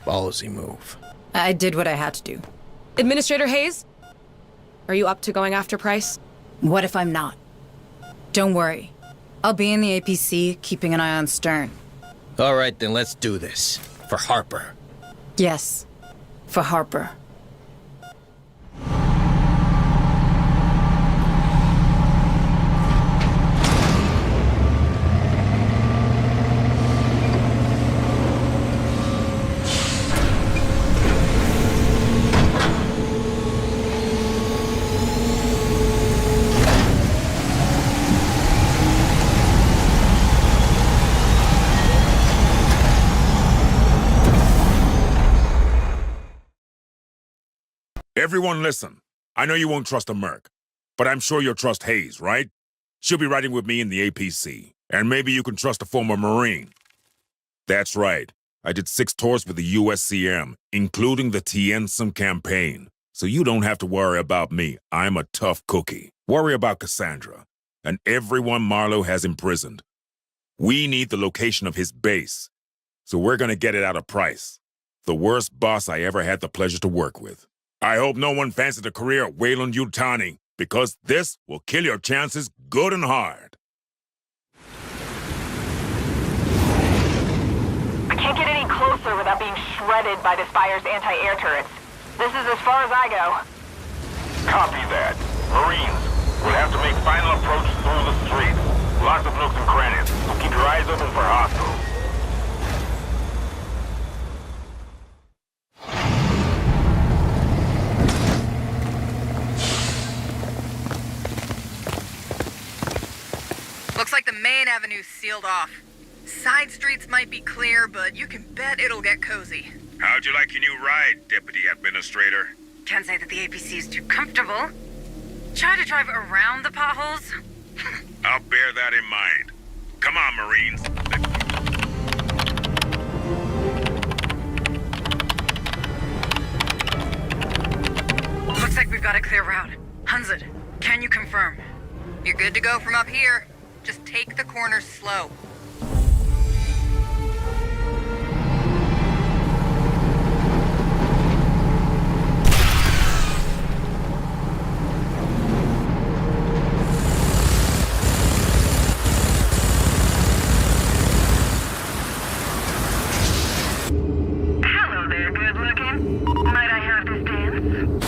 Ballsy move. I did what I had to do. Administrator Hayes? Are you up to going after Price? What if I'm not? Don't worry. I'll be in the APC, keeping an eye on Stern. All right, then let's do this. For Harper. Yes. For Harper. Everyone listen. I know you won't trust a merc, but I'm sure you'll trust Hayes, right? She'll be riding with me in the APC, and maybe you can trust a former Marine. That's right. I did 6 tours with the USCM, including the Tiensum campaign. So you don't have to worry about me. I'm a tough cookie. Worry about Cassandra, and everyone Marlowe has imprisoned. We need the location of his base, so we're gonna get it out of Price, the worst boss I ever had the pleasure to work with. I hope no one fancies a career at Weyland-Yutani, because this will kill your chances good and hard. I can't get any closer without being shredded by the Spire's anti-air turrets. This is as far as I go. Copy that. Marines, we'll have to make final approach through the streets. Lots of nooks and crannies, so keep your eyes open for hostiles. Looks like the main avenue's sealed off. Side streets might be clear, but you can bet it'll get cozy. How'd you like your new ride, Deputy Administrator? Can't say that the APC is too comfortable. Try to drive around the potholes. I'll bear that in mind. Come on, Marines. Looks like we've got a clear route. Hunzid, can you confirm? You're good to go from up here. Just take the corners slow. Hello there, good looking. Might I have this dance?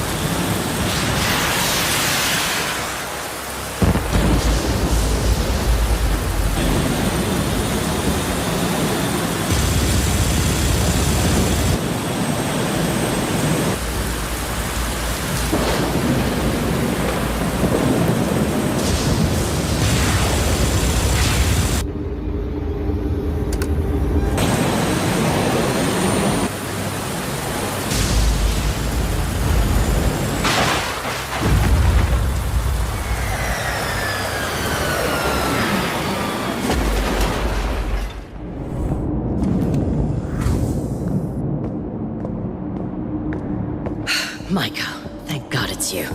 Michael, thank God it's you.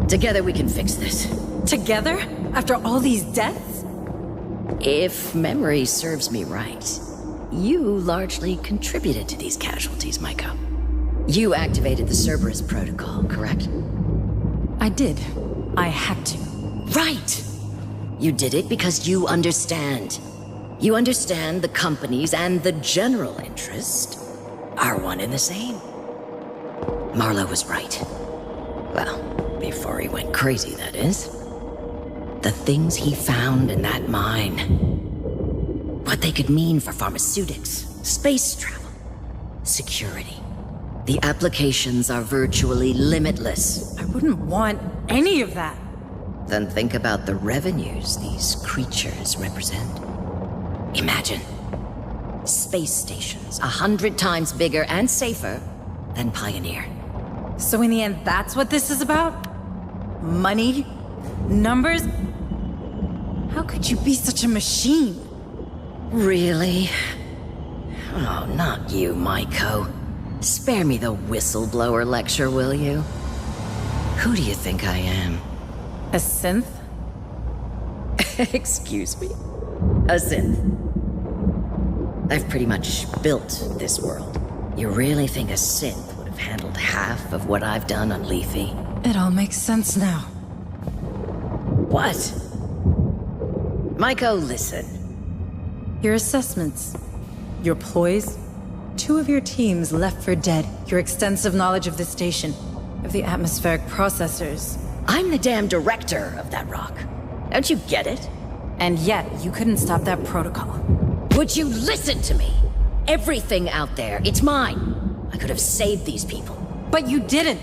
Together we can fix this. Together? After all these deaths? If memory serves me right, you largely contributed to these casualties, Michael. You activated the Cerberus protocol, correct? I did. I had to. Right! You did it because you understand. You understand the companies and the general interest are one and the same. Marlowe was right. Well, before he went crazy, that is. The things he found in that mine. What they could mean for pharmaceutics, space travel, security. The applications are virtually limitless. I wouldn't want any of that. Then think about the revenues these creatures represent. Imagine. Space stations 100 times bigger and safer than Pioneer. So in the end, that's what this is about? Money? Numbers? How could you be such a machine? Really? Oh, not you, Maiko. Spare me the whistleblower lecture, will you? Who do you think I am? A synth? Excuse me? A synth. I've pretty much built this world. You really think a synth would have handled half of what I've done on Lethe? It all makes sense now. What? Maiko, listen. Your assessments, your ploys, 2 of your teams left for dead, your extensive knowledge of the station, of the atmospheric processors. I'm the damn director of that rock. Don't you get it? And yet, you couldn't stop that protocol. Would you listen to me? Everything out there, it's mine. I could have saved these people. But you didn't.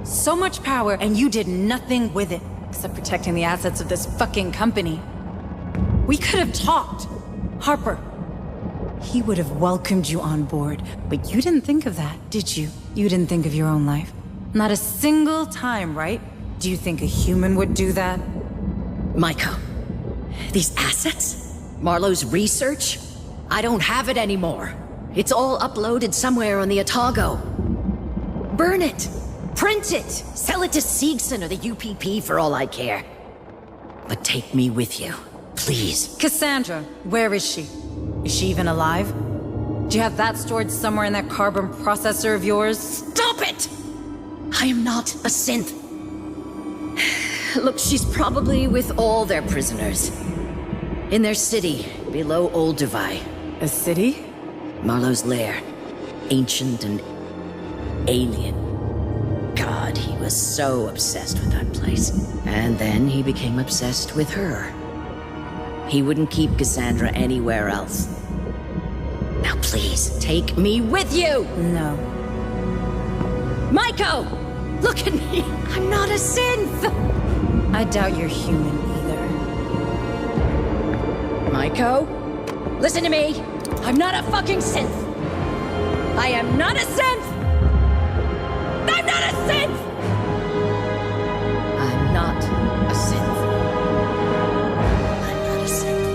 So much power, and you did nothing with it, except protecting the assets of this fucking company. We could have talked. Harper. He would have welcomed you on board, but you didn't think of that, did you? You didn't think of your own life. Not a single time, right? Do you think a human would do that? Maiko, these assets? Marlowe's research? I don't have it anymore. It's all uploaded somewhere on the Otago. Burn it! Print it! Sell it to Seegson or the UPP for all I care. But take me with you, please. Cassandra, where is she? Is she even alive? Do you have that stored somewhere in that carbon processor of yours? Stop it! I am not a synth. Look, she's probably with all their prisoners. In their city, below Old Dubai. A city? Marlowe's lair. Ancient and alien. God, he was so obsessed with that place. And then he became obsessed with her. He wouldn't keep Cassandra anywhere else. Now please, take me with you! No. Maiko! Look at me! I'm not a synth! I doubt you're human either. Maiko? Listen to me! I'm not a fucking synth! I am not a synth! I'm not a synth! I'm not a synth. I'm not a synth.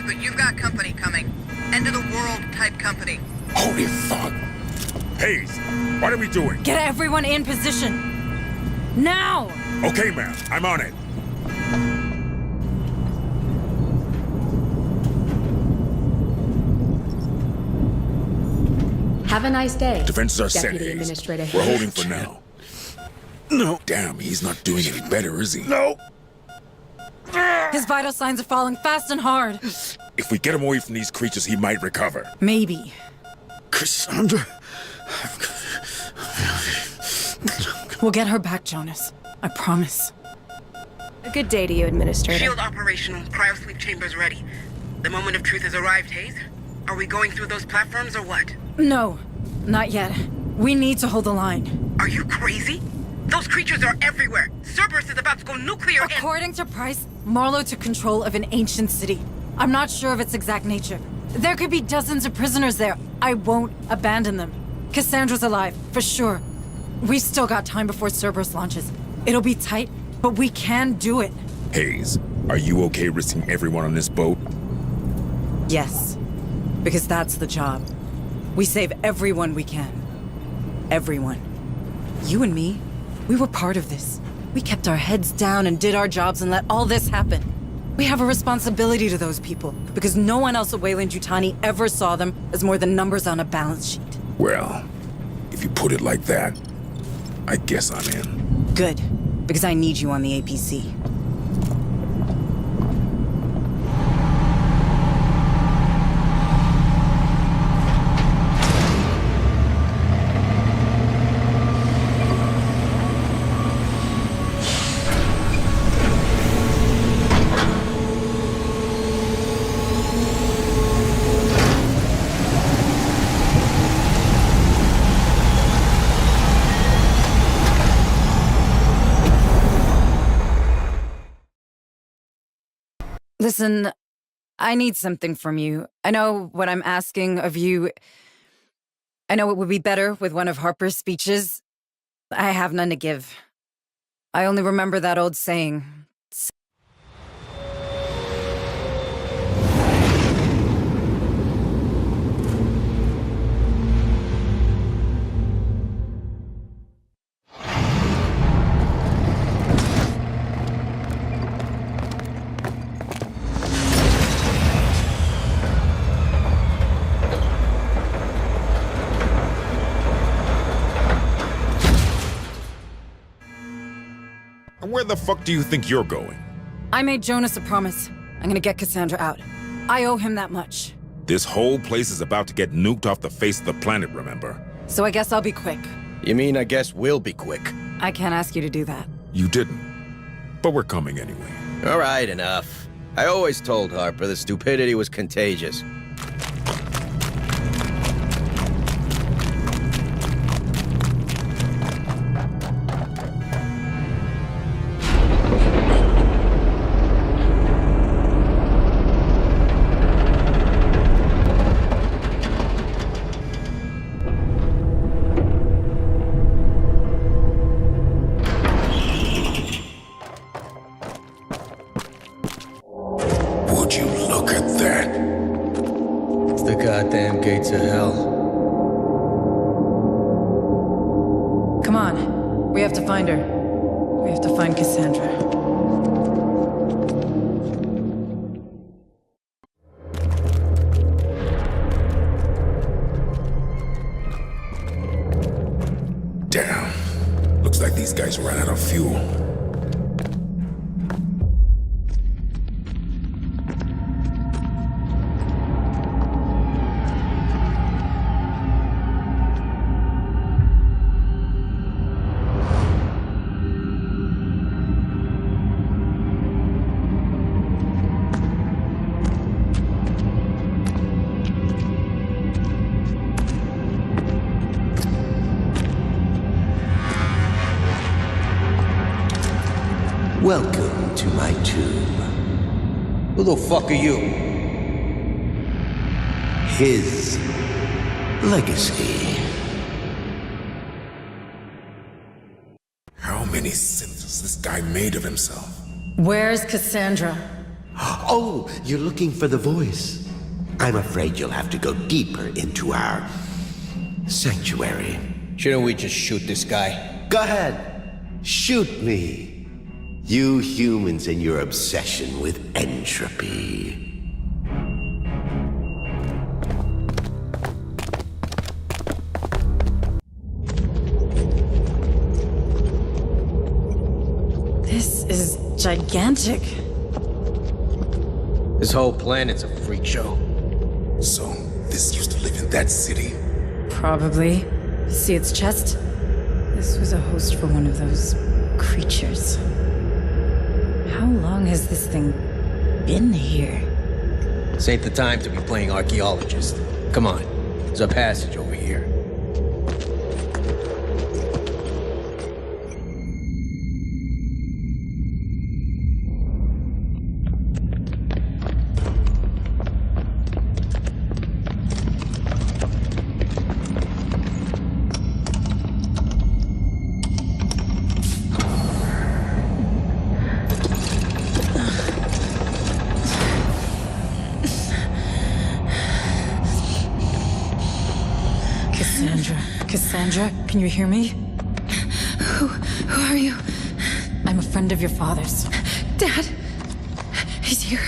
But you've got company coming. End of the world type company. Holy fuck! Hayes, what are we doing? Get everyone in position. Now! Okay, ma'am. I'm on it. Have a nice day. Defenses are set, Deputy Hayes. Administrator We're Hayes. holding for now. No. Damn, he's not doing any better, is he? No. His vital signs are falling fast and hard. If we get him away from these creatures, he might recover. Maybe. Cassandra? We'll get her back, Jonas. I promise. A good day to you, Administrator. Shield operational. Cryosleep chambers ready. The moment of truth has arrived, Hayes. Are we going through those platforms or what? No, not yet. We need to hold the line. Are you crazy? Those creatures are everywhere. Cerberus is about to go nuclear. According to Price, Marlowe took control of an ancient city. I'm not sure of its exact nature. There could be dozens of prisoners there. I won't abandon them. Cassandra's alive, for sure. We've still got time before Cerberus launches. It'll be tight, but we can do it. Hayes, are you okay risking everyone on this boat? Yes, because that's the job. We save everyone we can. Everyone. You and me, we were part of this. We kept our heads down and did our jobs and let all this happen. We have a responsibility to those people, because no one else at Weyland-Yutani ever saw them as more than numbers on a balance sheet. Well, if you put it like that, I guess I'm in. Good, because I need you on the APC. Listen, I need something from you. I know what I'm asking of you. I know it would be better with one of Harper's speeches. I have none to give. I only remember that old saying. And where the fuck do you think you're going? I made Jonas a promise. I'm gonna get Cassandra out. I owe him that much. This whole place is about to get nuked off the face of the planet, remember? So I guess I'll be quick. You mean I guess we'll be quick? I can't ask you to do that. You didn't. but we're coming anyway. All right, enough. I always told Harper that stupidity was contagious. Would you look at that? It's the goddamn gates of hell. Come on. We have to find her. We have to find Cassandra. Damn. Looks like these guys ran out of fuel. Welcome to my tomb. Who the fuck are you? His legacy. How many sins has this guy made of himself? Where's Cassandra? Oh, you're looking for the voice. I'm afraid you'll have to go deeper into our sanctuary. Shouldn't we just shoot this guy? Go ahead. Shoot me. You humans and your obsession with entropy. This is gigantic. This whole planet's a freak show. So, this used to live in that city? Probably. See its chest? This was a host for one of those creatures. How long has this thing been here? This ain't the time to be playing archaeologist. Come on, there's a passage over here. Cassandra, can you hear me? Who are you? I'm a friend of your father's. Dad! He's here.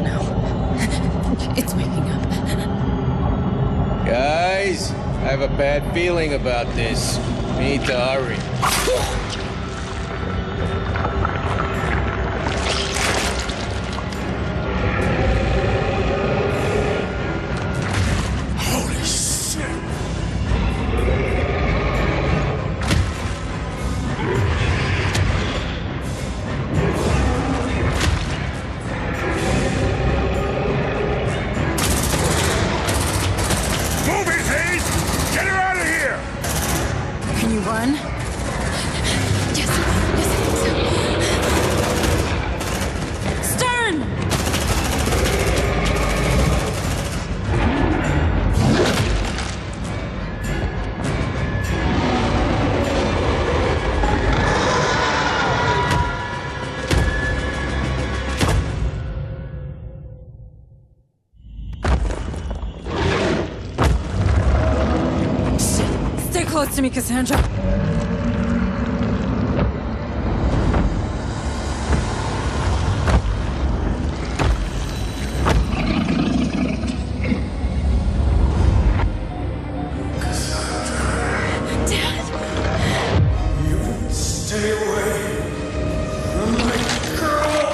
No. It's waking up. Guys, I have a bad feeling about this. We need to hurry. Holy shit! Move it, Hayes! Get her out of here! Can you run? Yes, Stern! Stay close to me, Cassandra. Stay away from my girl!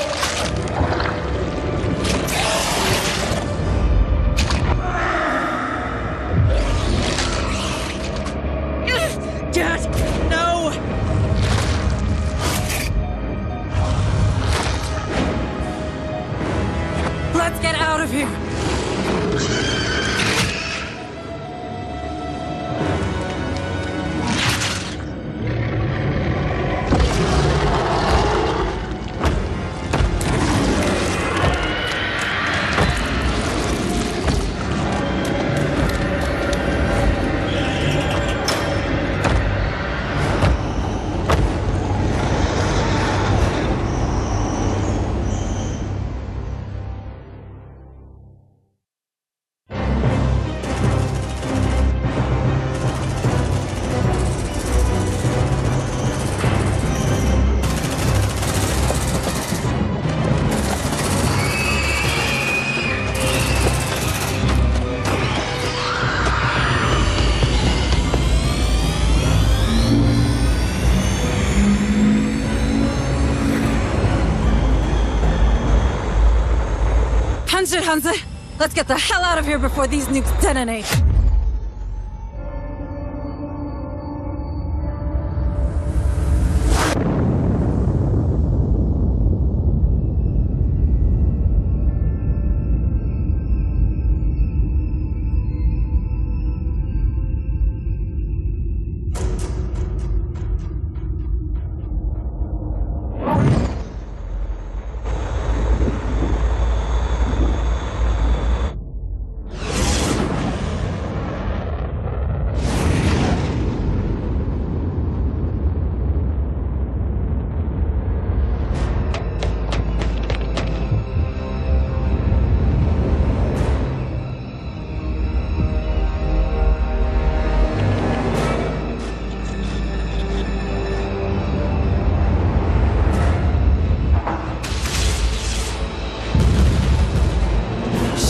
Bullshit, Hansa! Let's get the hell out of here before these nukes detonate!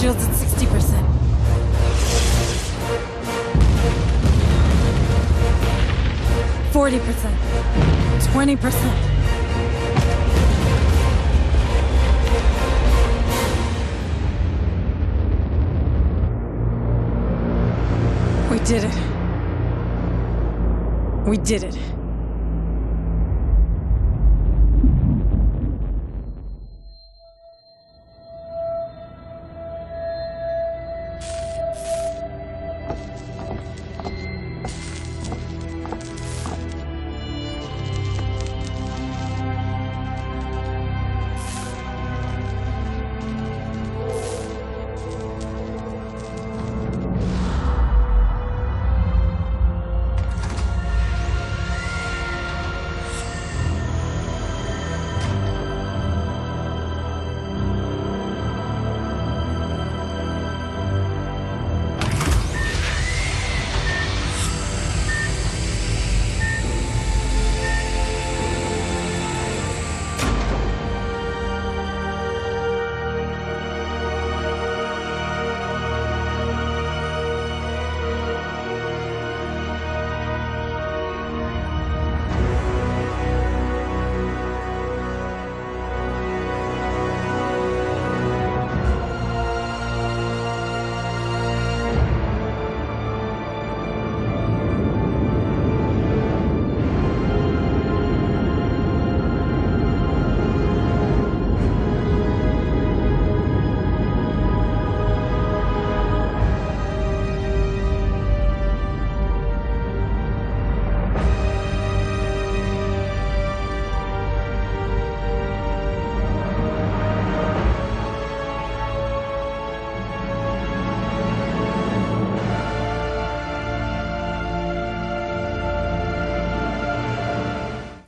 Shields at 60%. 40%. 20%. We did it. We did it.